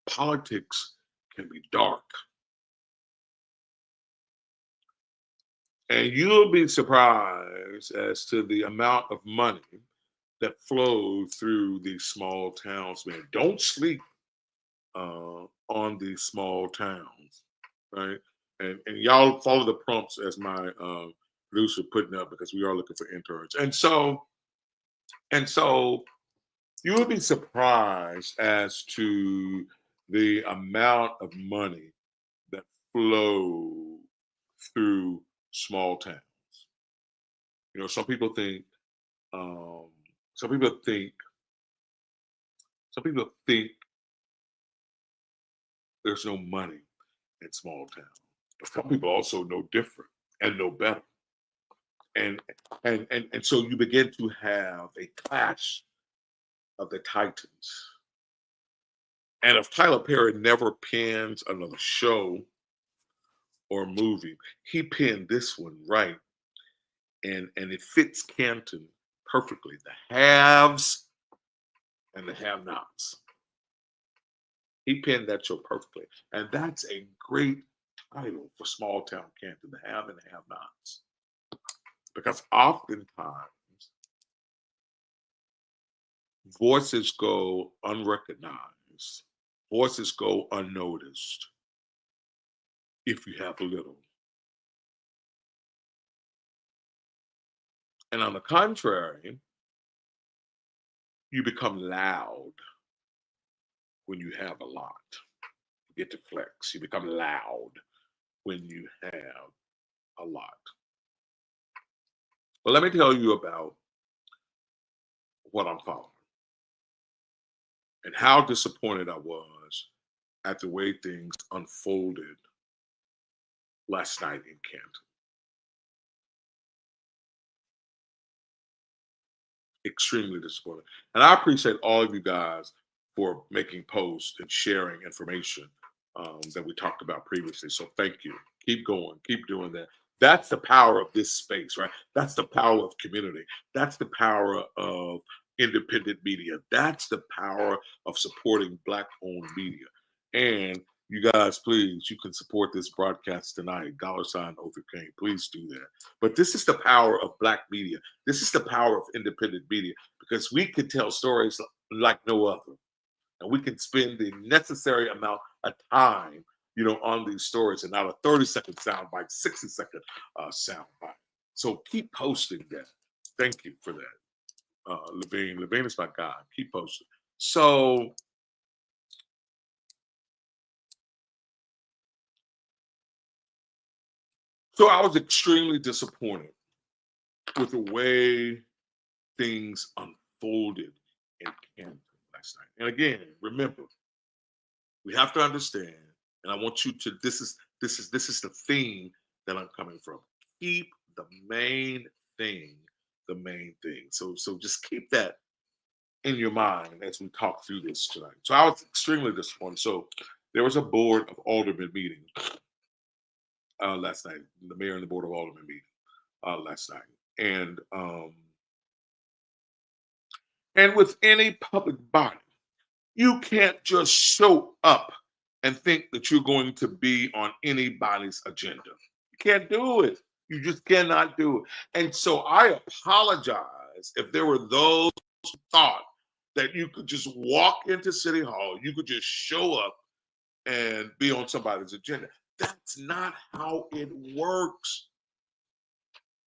Politics can be dark. And you'll be surprised as to the amount of money that flows through these small towns, man. Don't sleep on these small towns, right? And y'all follow the prompts as my producer putting up, because we are looking for interns. And so you will be surprised as to the amount of money that flow through small towns. You know, some people think there's no money in small towns, but some people also know different and know better. And so you begin to have a clash of the titans. And if Tyler Perry never pens another show or movie, he penned this one right. And it fits Canton perfectly. The haves and the have-nots. He penned that show perfectly. And that's a great title for small town Canton, the have and the have-nots. Because oftentimes voices go unrecognized, voices go unnoticed if you have little. And on the contrary, you become loud when you have a lot. You get to flex. You become loud when you have a lot. But let me tell you about what I'm following and how disappointed I was at the way things unfolded last night in Canton. Extremely disappointed. And I appreciate all of you guys for making posts and sharing information that we talked about previously. So thank you. Keep going. Keep doing that. That's the power of this space, right? That's the power of community. That's the power of independent media. That's the power of supporting Black-owned media. And you guys, please, you can support this broadcast tonight. $Othor Cain. Please do that. But this is the power of Black media. This is the power of independent media, because we can tell stories like no other. And we can spend the necessary amount of time, on these stories, and not a 30-second soundbite, 60-second soundbite. So keep posting that. Thank you for that. Levine is my guy. Keep posting. So I was extremely disappointed with the way things unfolded in Canton last night. And again, remember, we have to understand, and I want you to, this is the theme that I'm coming from. Keep the main thing the main thing. So just keep that in your mind as we talk through this tonight. So I was extremely disappointed. So there was a board of aldermen meeting last night, the mayor and the board of aldermen meeting last night. And with any public body, you can't just show up and think that you're going to be on anybody's agenda. You can't do it. You just cannot do it. And so I apologize if there were those who thought that you could just walk into City Hall, you could just show up and be on somebody's agenda. That's not how it works.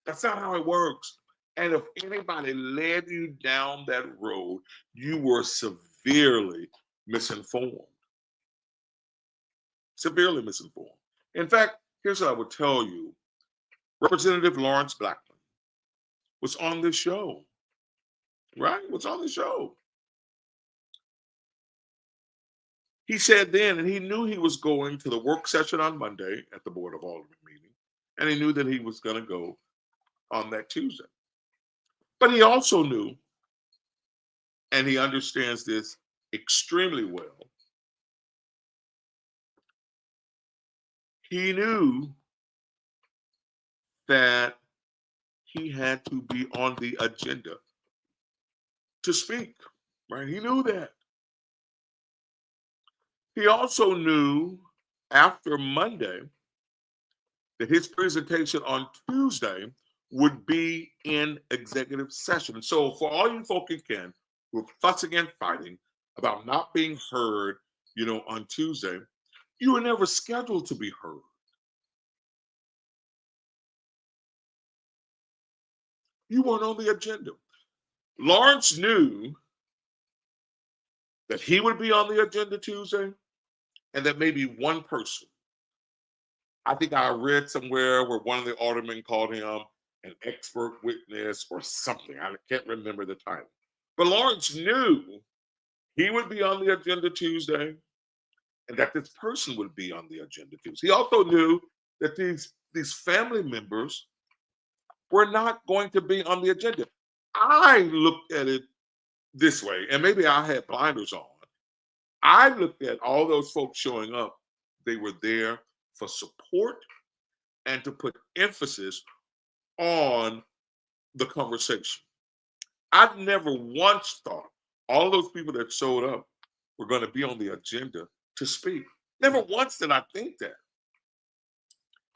That's not how it works. And if anybody led you down that road, you were severely misinformed. Severely misinformed. In fact, here's what I would tell you. Representative Lawrence Blackman was on this show, right? Was on the show. He said then, and he knew he was going to the work session on Monday at the Board of Aldermen meeting, and he knew that he was going to go on that Tuesday. But he also knew, and he understands this extremely well, he knew that he had to be on the agenda to speak, right? He knew that. He also knew after Monday that his presentation on Tuesday would be in executive session. So for all you folk in Canton who are fussing and fighting about not being heard, on Tuesday, you were never scheduled to be heard. You weren't on the agenda. Lawrence knew that he would be on the agenda Tuesday, and that maybe one person, I think I read somewhere where one of the aldermen called him an expert witness or something. I can't remember the title. But Lawrence knew he would be on the agenda Tuesday and that this person would be on the agenda Tuesday. He also knew that these family members were not going to be on the agenda. I looked at it this way, and maybe I had blinders on. I looked at all those folks showing up. They were there for support and to put emphasis on the conversation. I've never once thought all those people that showed up were going to be on the agenda to speak. Never once did I think that.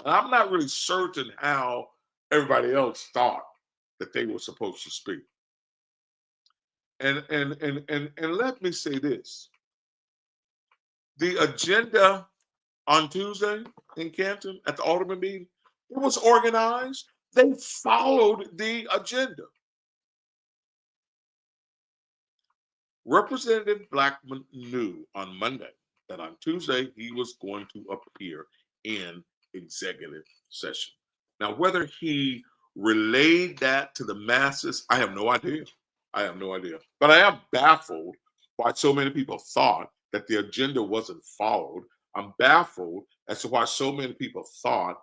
And I'm not really certain how everybody else thought that they were supposed to speak. And let me say this. The agenda on Tuesday in Canton at the Alderman meeting, it was organized. They followed the agenda. Representative Blackman knew on Monday that on Tuesday he was going to appear in executive session. Now, whether he relayed that to the masses, I have no idea. I have no idea. But I am baffled why so many people thought that the agenda wasn't followed. I'm baffled as to why so many people thought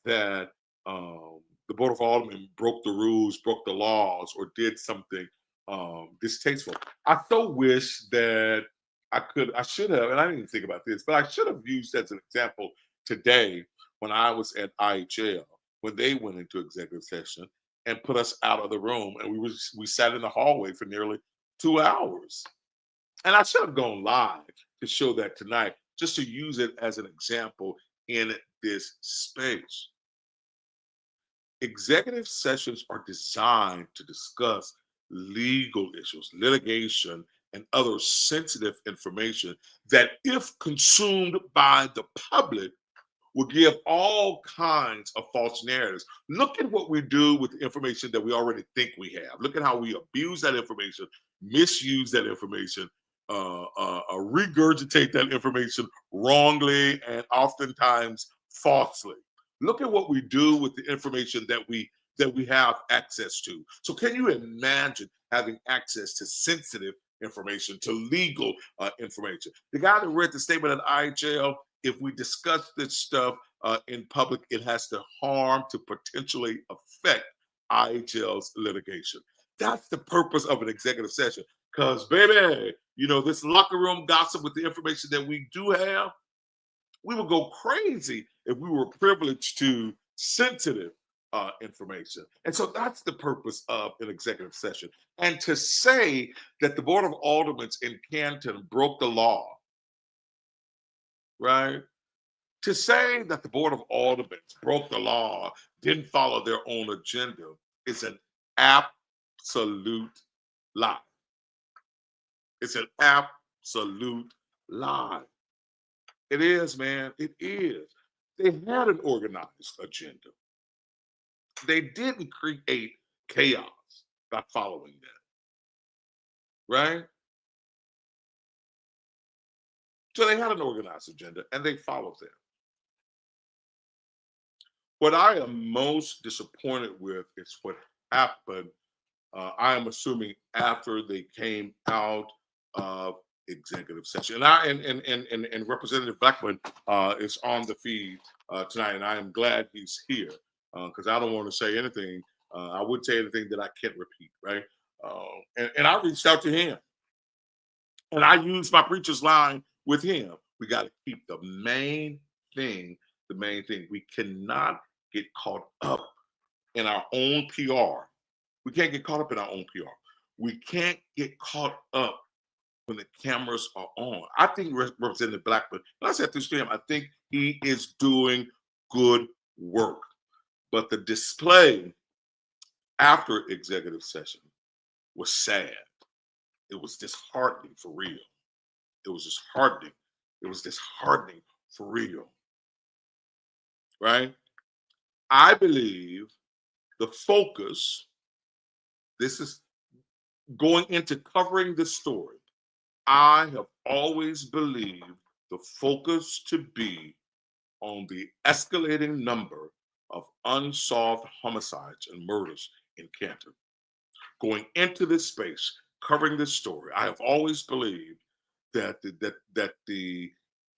that the Board of Aldermen broke the rules, broke the laws, or did something distasteful. I so wish that I should have, and I didn't even think about this, but I should have used as an example today when I was at IHL, when they went into executive session and put us out of the room, and we sat in the hallway for nearly 2 hours. And I should have gone live to show that tonight, just to use it as an example in this space. Executive sessions are designed to discuss legal issues, litigation, and other sensitive information that, if consumed by the public, will give all kinds of false narratives. Look at what we do with the information that we already think we have. Look at how we abuse that information, misuse that information, regurgitate that information wrongly and oftentimes falsely. Look at what we do with the information that we have access to. So can you imagine having access to sensitive information, to legal information? The guy that read the statement at IHL, if we discuss this stuff in public, it has the harm to potentially affect IHL's litigation. That's the purpose of an executive session. Because, baby, this locker room gossip with the information that we do have, we would go crazy if we were privileged to sensitive information. And so that's the purpose of an executive session. And to say that the Board of Aldermen in Canton broke the law, right? To say that the Board of Aldermen broke the law, didn't follow their own agenda, is an absolute lie. It's an absolute lie. It is, man. It is. They had an organized agenda. They didn't create chaos by following that, right? So they had an organized agenda and they followed that. What I am most disappointed with is what happened, I am assuming, after they came out of executive session. And Representative Blackman is on the feed tonight, and I am glad he's here because I don't want to say anything. I would say anything that I can't repeat, right? And I reached out to him, and I used my preacher's line with him. We got to keep the main thing the main thing. We cannot get caught up in our own PR. We can't get caught up in our own PR. We can't get caught up when the cameras are on. I think Representative Blackman, and I said this to him, I think he is doing good work. But the display after executive session was sad. It was disheartening for real. It was disheartening. It was disheartening for real. Right? I believe the focus, this is going into covering this story, I have always believed the focus to be on the escalating number of unsolved homicides and murders in Canton. Going into this space, covering this story, I have always believed that the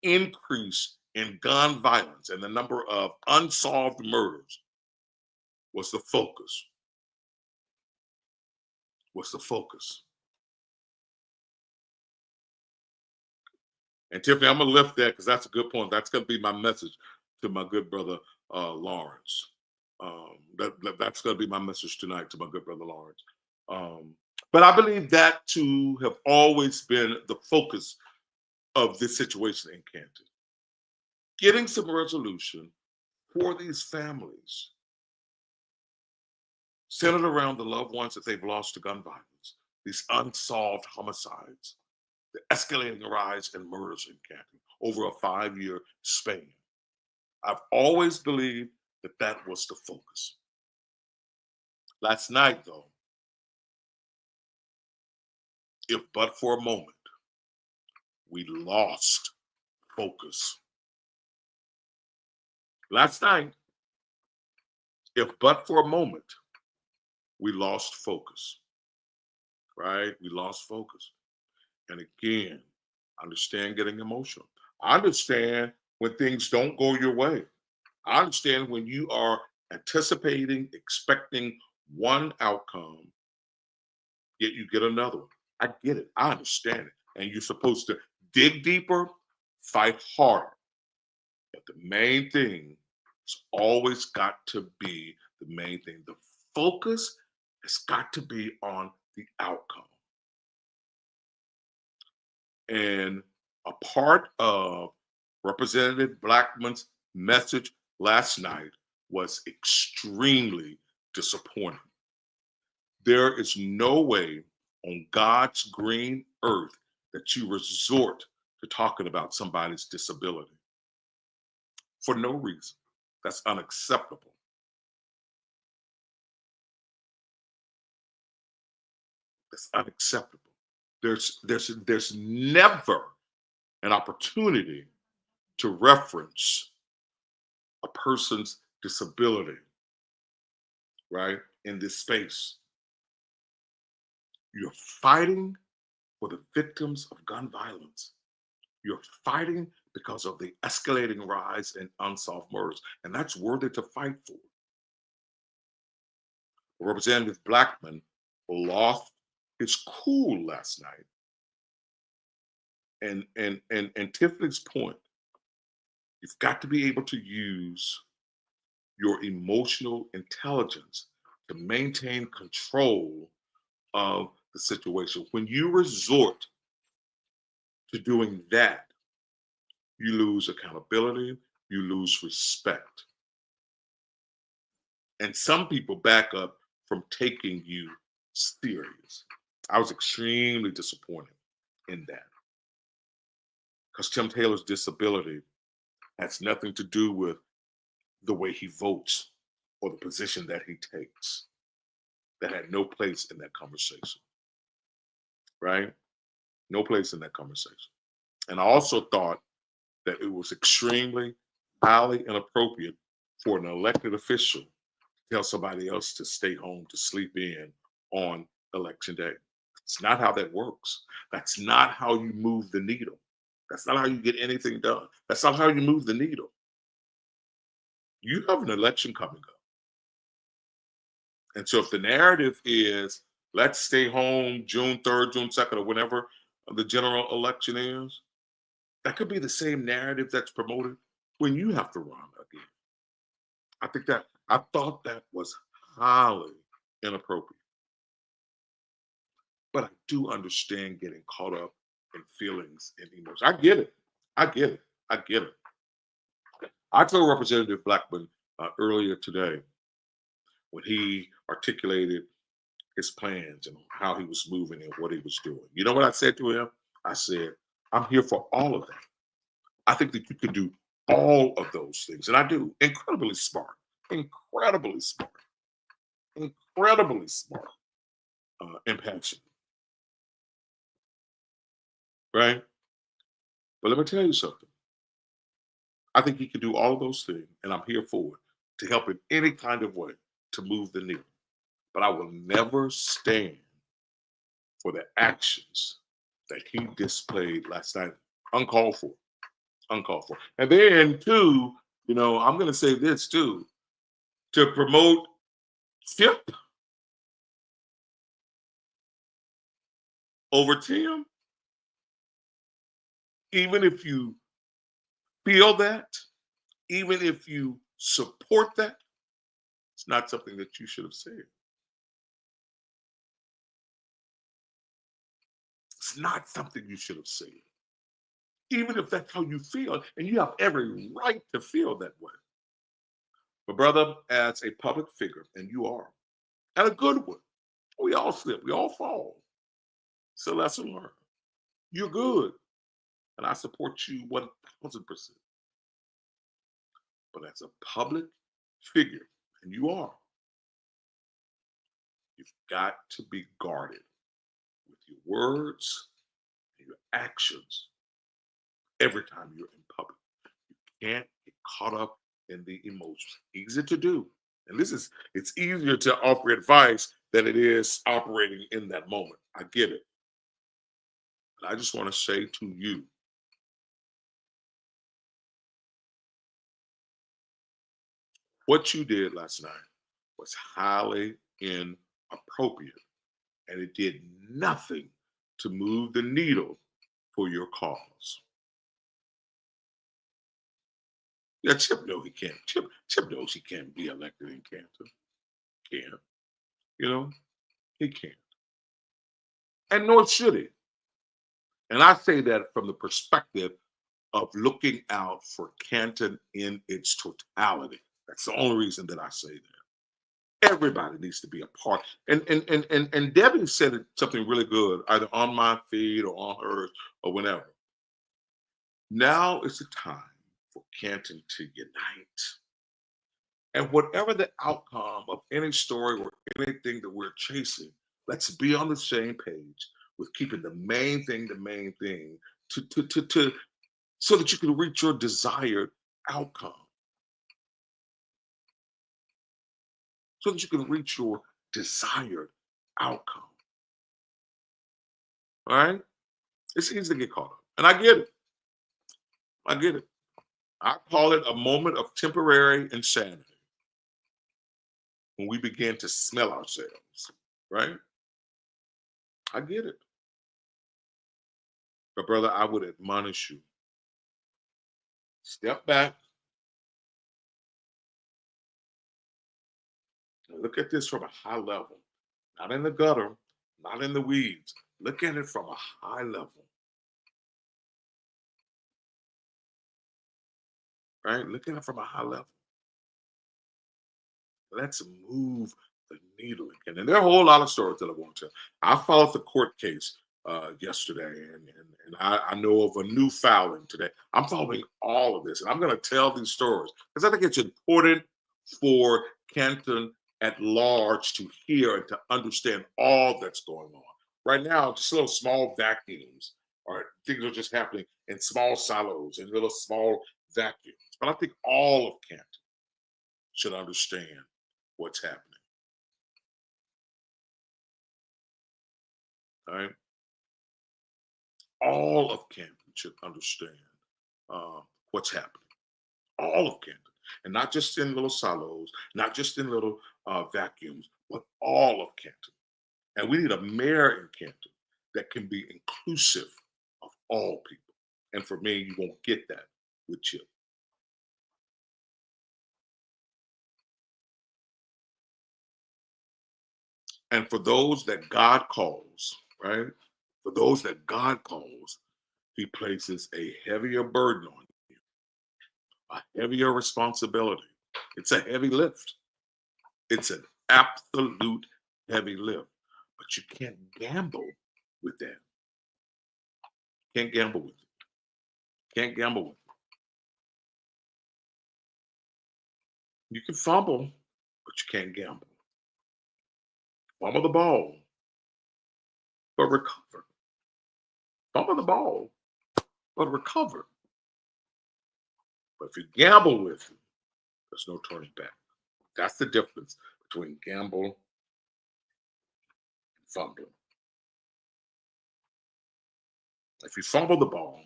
increase in gun violence and the number of unsolved murders was the focus. And Tiffany, I'm gonna lift that because that's a good point. That's gonna be my message to my good brother Lawrence. That's gonna be my message tonight to my good brother Lawrence. But I believe that to have always been the focus of this situation in Canton. Getting some resolution for these families centered around the loved ones that they've lost to gun violence, these unsolved homicides, the escalating rise in murders in Canton over a 5-year span. I've always believed that that was the focus. Last night, though, if but for a moment, we lost focus. Last night, if but for a moment, we lost focus, right? We lost focus. And again, I understand getting emotional. I understand when things don't go your way. I understand when you are anticipating, expecting one outcome, yet you get another one. I get it. I understand it. And you're supposed to dig deeper, fight harder. But the main thing has always got to be the main thing. The focus has got to be on the outcome. And a part of Representative Blackman's message last night was extremely disappointing. There is no way on God's green earth that you resort to talking about somebody's disability for no reason. That's unacceptable. That's unacceptable. There's never an opportunity to reference a person's disability, right, in this space. You're fighting for the victims of gun violence. You're fighting because of the escalating rise in unsolved murders, and that's worthy to fight for. Representative Blackman lost his cool last night. And Tiffany's point, you've got to be able to use your emotional intelligence to maintain control of the situation. When you resort to doing that, you lose accountability, you lose respect. And some people back up from taking you serious. I was extremely disappointed in that. Because Tim Taylor's disability has nothing to do with the way he votes or the position that he takes. That had no place in that conversation, right? No place in that conversation. And I also thought that it was extremely highly inappropriate for an elected official to tell somebody else to stay home to sleep in on election day. It's not how that works. That's not how you move the needle. That's not how you get anything done. That's not how you move the needle. You have an election coming up. And so if the narrative is, let's stay home June 3rd, June 2nd, or whenever the general election is, that could be the same narrative that's promoted when you have to run again. I thought that was highly inappropriate. But I do understand getting caught up in feelings and emotions. I get it. I get it. I told Representative Blackman earlier today when he articulated his plans and how he was moving and what he was doing. You know what I said to him? I said, I'm here for all of that. I think that you can do all of those things. And I do. Incredibly smart. And passionate. Right? But let me tell you something. I think he can do all of those things, and I'm here for it to help in any kind of way to move the needle. But I will never stand for the actions that he displayed last night. Uncalled for. And then, too, I'm going to say this, too. To promote Chip over Tim, even if you feel that, even if you support that, it's not something that you should have said. It's not something you should have said. Even if that's how you feel, and you have every right to feel that way. But brother, as a public figure, and you are, and a good one, we all slip, we all fall. It's a lesson learned. You're good, and I support you 1,000%. But as a public figure, and you are, you've got to be guarded with your words and your actions every time you're in public. You can't get caught up in the emotions. Easy to do. And it's easier to offer advice than it is operating in that moment. I get it. But I just want to say to you, what you did last night was highly inappropriate, and it did nothing to move the needle for your cause. Yeah, Chip knows he can't. Chip knows he can't be elected in Canton. Can't. You know, he can't. And nor should he. And I say that from the perspective of looking out for Canton in its totality. That's the only reason that I say that. Everybody needs to be a part. And Debbie said something really good, either on my feed or on hers or whenever. Now is the time for Canton to unite. And whatever the outcome of any story or anything that we're chasing, let's be on the same page with keeping the main thing, to so that you can reach your desired outcome. So that you can reach your desired outcome. All right? It's easy to get caught up. And I get it. I get it. I call it a moment of temporary insanity when we begin to smell ourselves, right? I get it. But brother, I would admonish you. Step back. And look at this from a high level. Not in the gutter, not in the weeds. Look at it from a high level. Right? Look at it from a high level. Let's move the needle again. And there are a whole lot of stories that I want to tell. I followed the court case yesterday, and I know of a new filing today. I'm following all of this, and I'm going to tell these stories because I think it's important for Canton at large to hear and to understand all that's going on. Right now, just little small vacuums, or things are just happening in small silos and little small vacuums. But I think all of Canton should understand what's happening. All right? All of Canton should understand what's happening. All of Canton. And not just in little silos, not just in little vacuums, but all of Canton. And we need a mayor in Canton that can be inclusive of all people. And for me, you won't get that with Chip. And for those that God calls, right? For those that God calls, he places a heavier burden on you, a heavier responsibility. It's a heavy lift. It's an absolute heavy lift. But you can't gamble with that. Can't gamble with it. Can't gamble with it. You can fumble, but you can't gamble. Fumble the ball, but recover. Fumble the ball, but recover. But if you gamble with it, there's no turning back. That's the difference between gamble and fumbling. If you fumble the ball,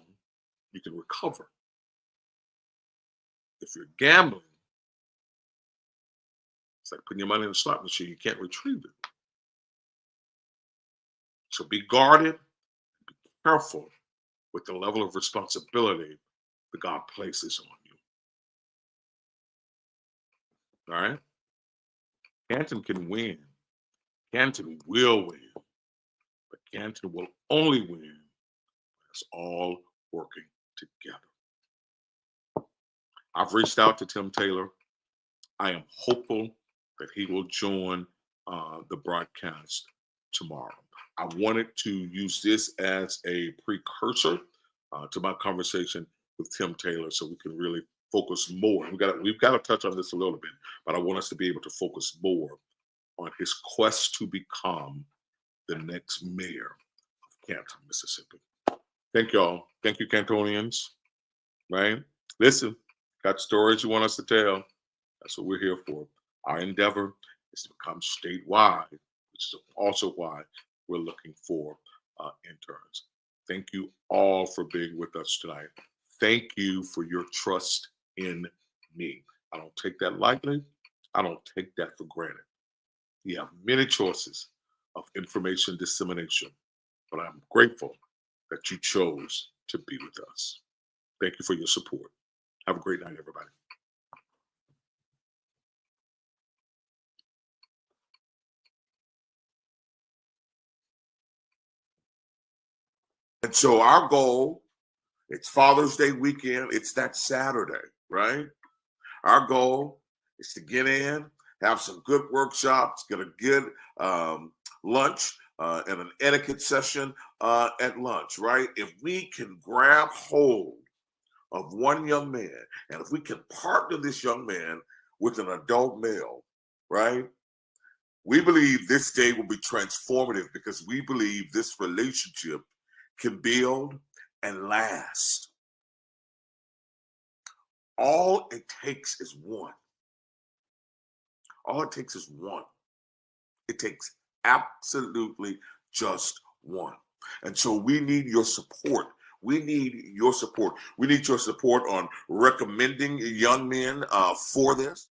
you can recover. If you're gambling, it's like putting your money in a slot machine. You can't retrieve it. So be guarded, be careful with the level of responsibility that God places on you. All right? Canton can win. Canton will win. But Canton will only win when it's all working together. I've reached out to Tim Taylor. I am hopeful that he will join the broadcast tomorrow. I wanted to use this as a precursor to my conversation with Tim Taylor, so we can really focus more. We've got to touch on this a little bit, but I want us to be able to focus more on his quest to become the next mayor of Canton, Mississippi. Thank y'all. Thank you, Cantonians. Right? Listen, got stories you want us to tell. That's what we're here for. Our endeavor is to become statewide, which is also why we're looking for interns. Thank you all for being with us tonight. Thank you for your trust in me. I don't take that lightly. I don't take that for granted. You have many choices of information dissemination, but I'm grateful that you chose to be with us. Thank you for your support. Have a great night, everybody. And so our goal, it's Father's Day weekend. It's that Saturday, right? Our goal is to get in, have some good workshops, get a good lunch and an etiquette session at lunch, right? If we can grab hold of one young man, and if we can partner this young man with an adult male, right? We believe this day will be transformative because we believe this relationship can build and last. All it takes is one. All it takes is one. It takes absolutely just one. And so we need your support. We need your support. We need your support on recommending young men for this.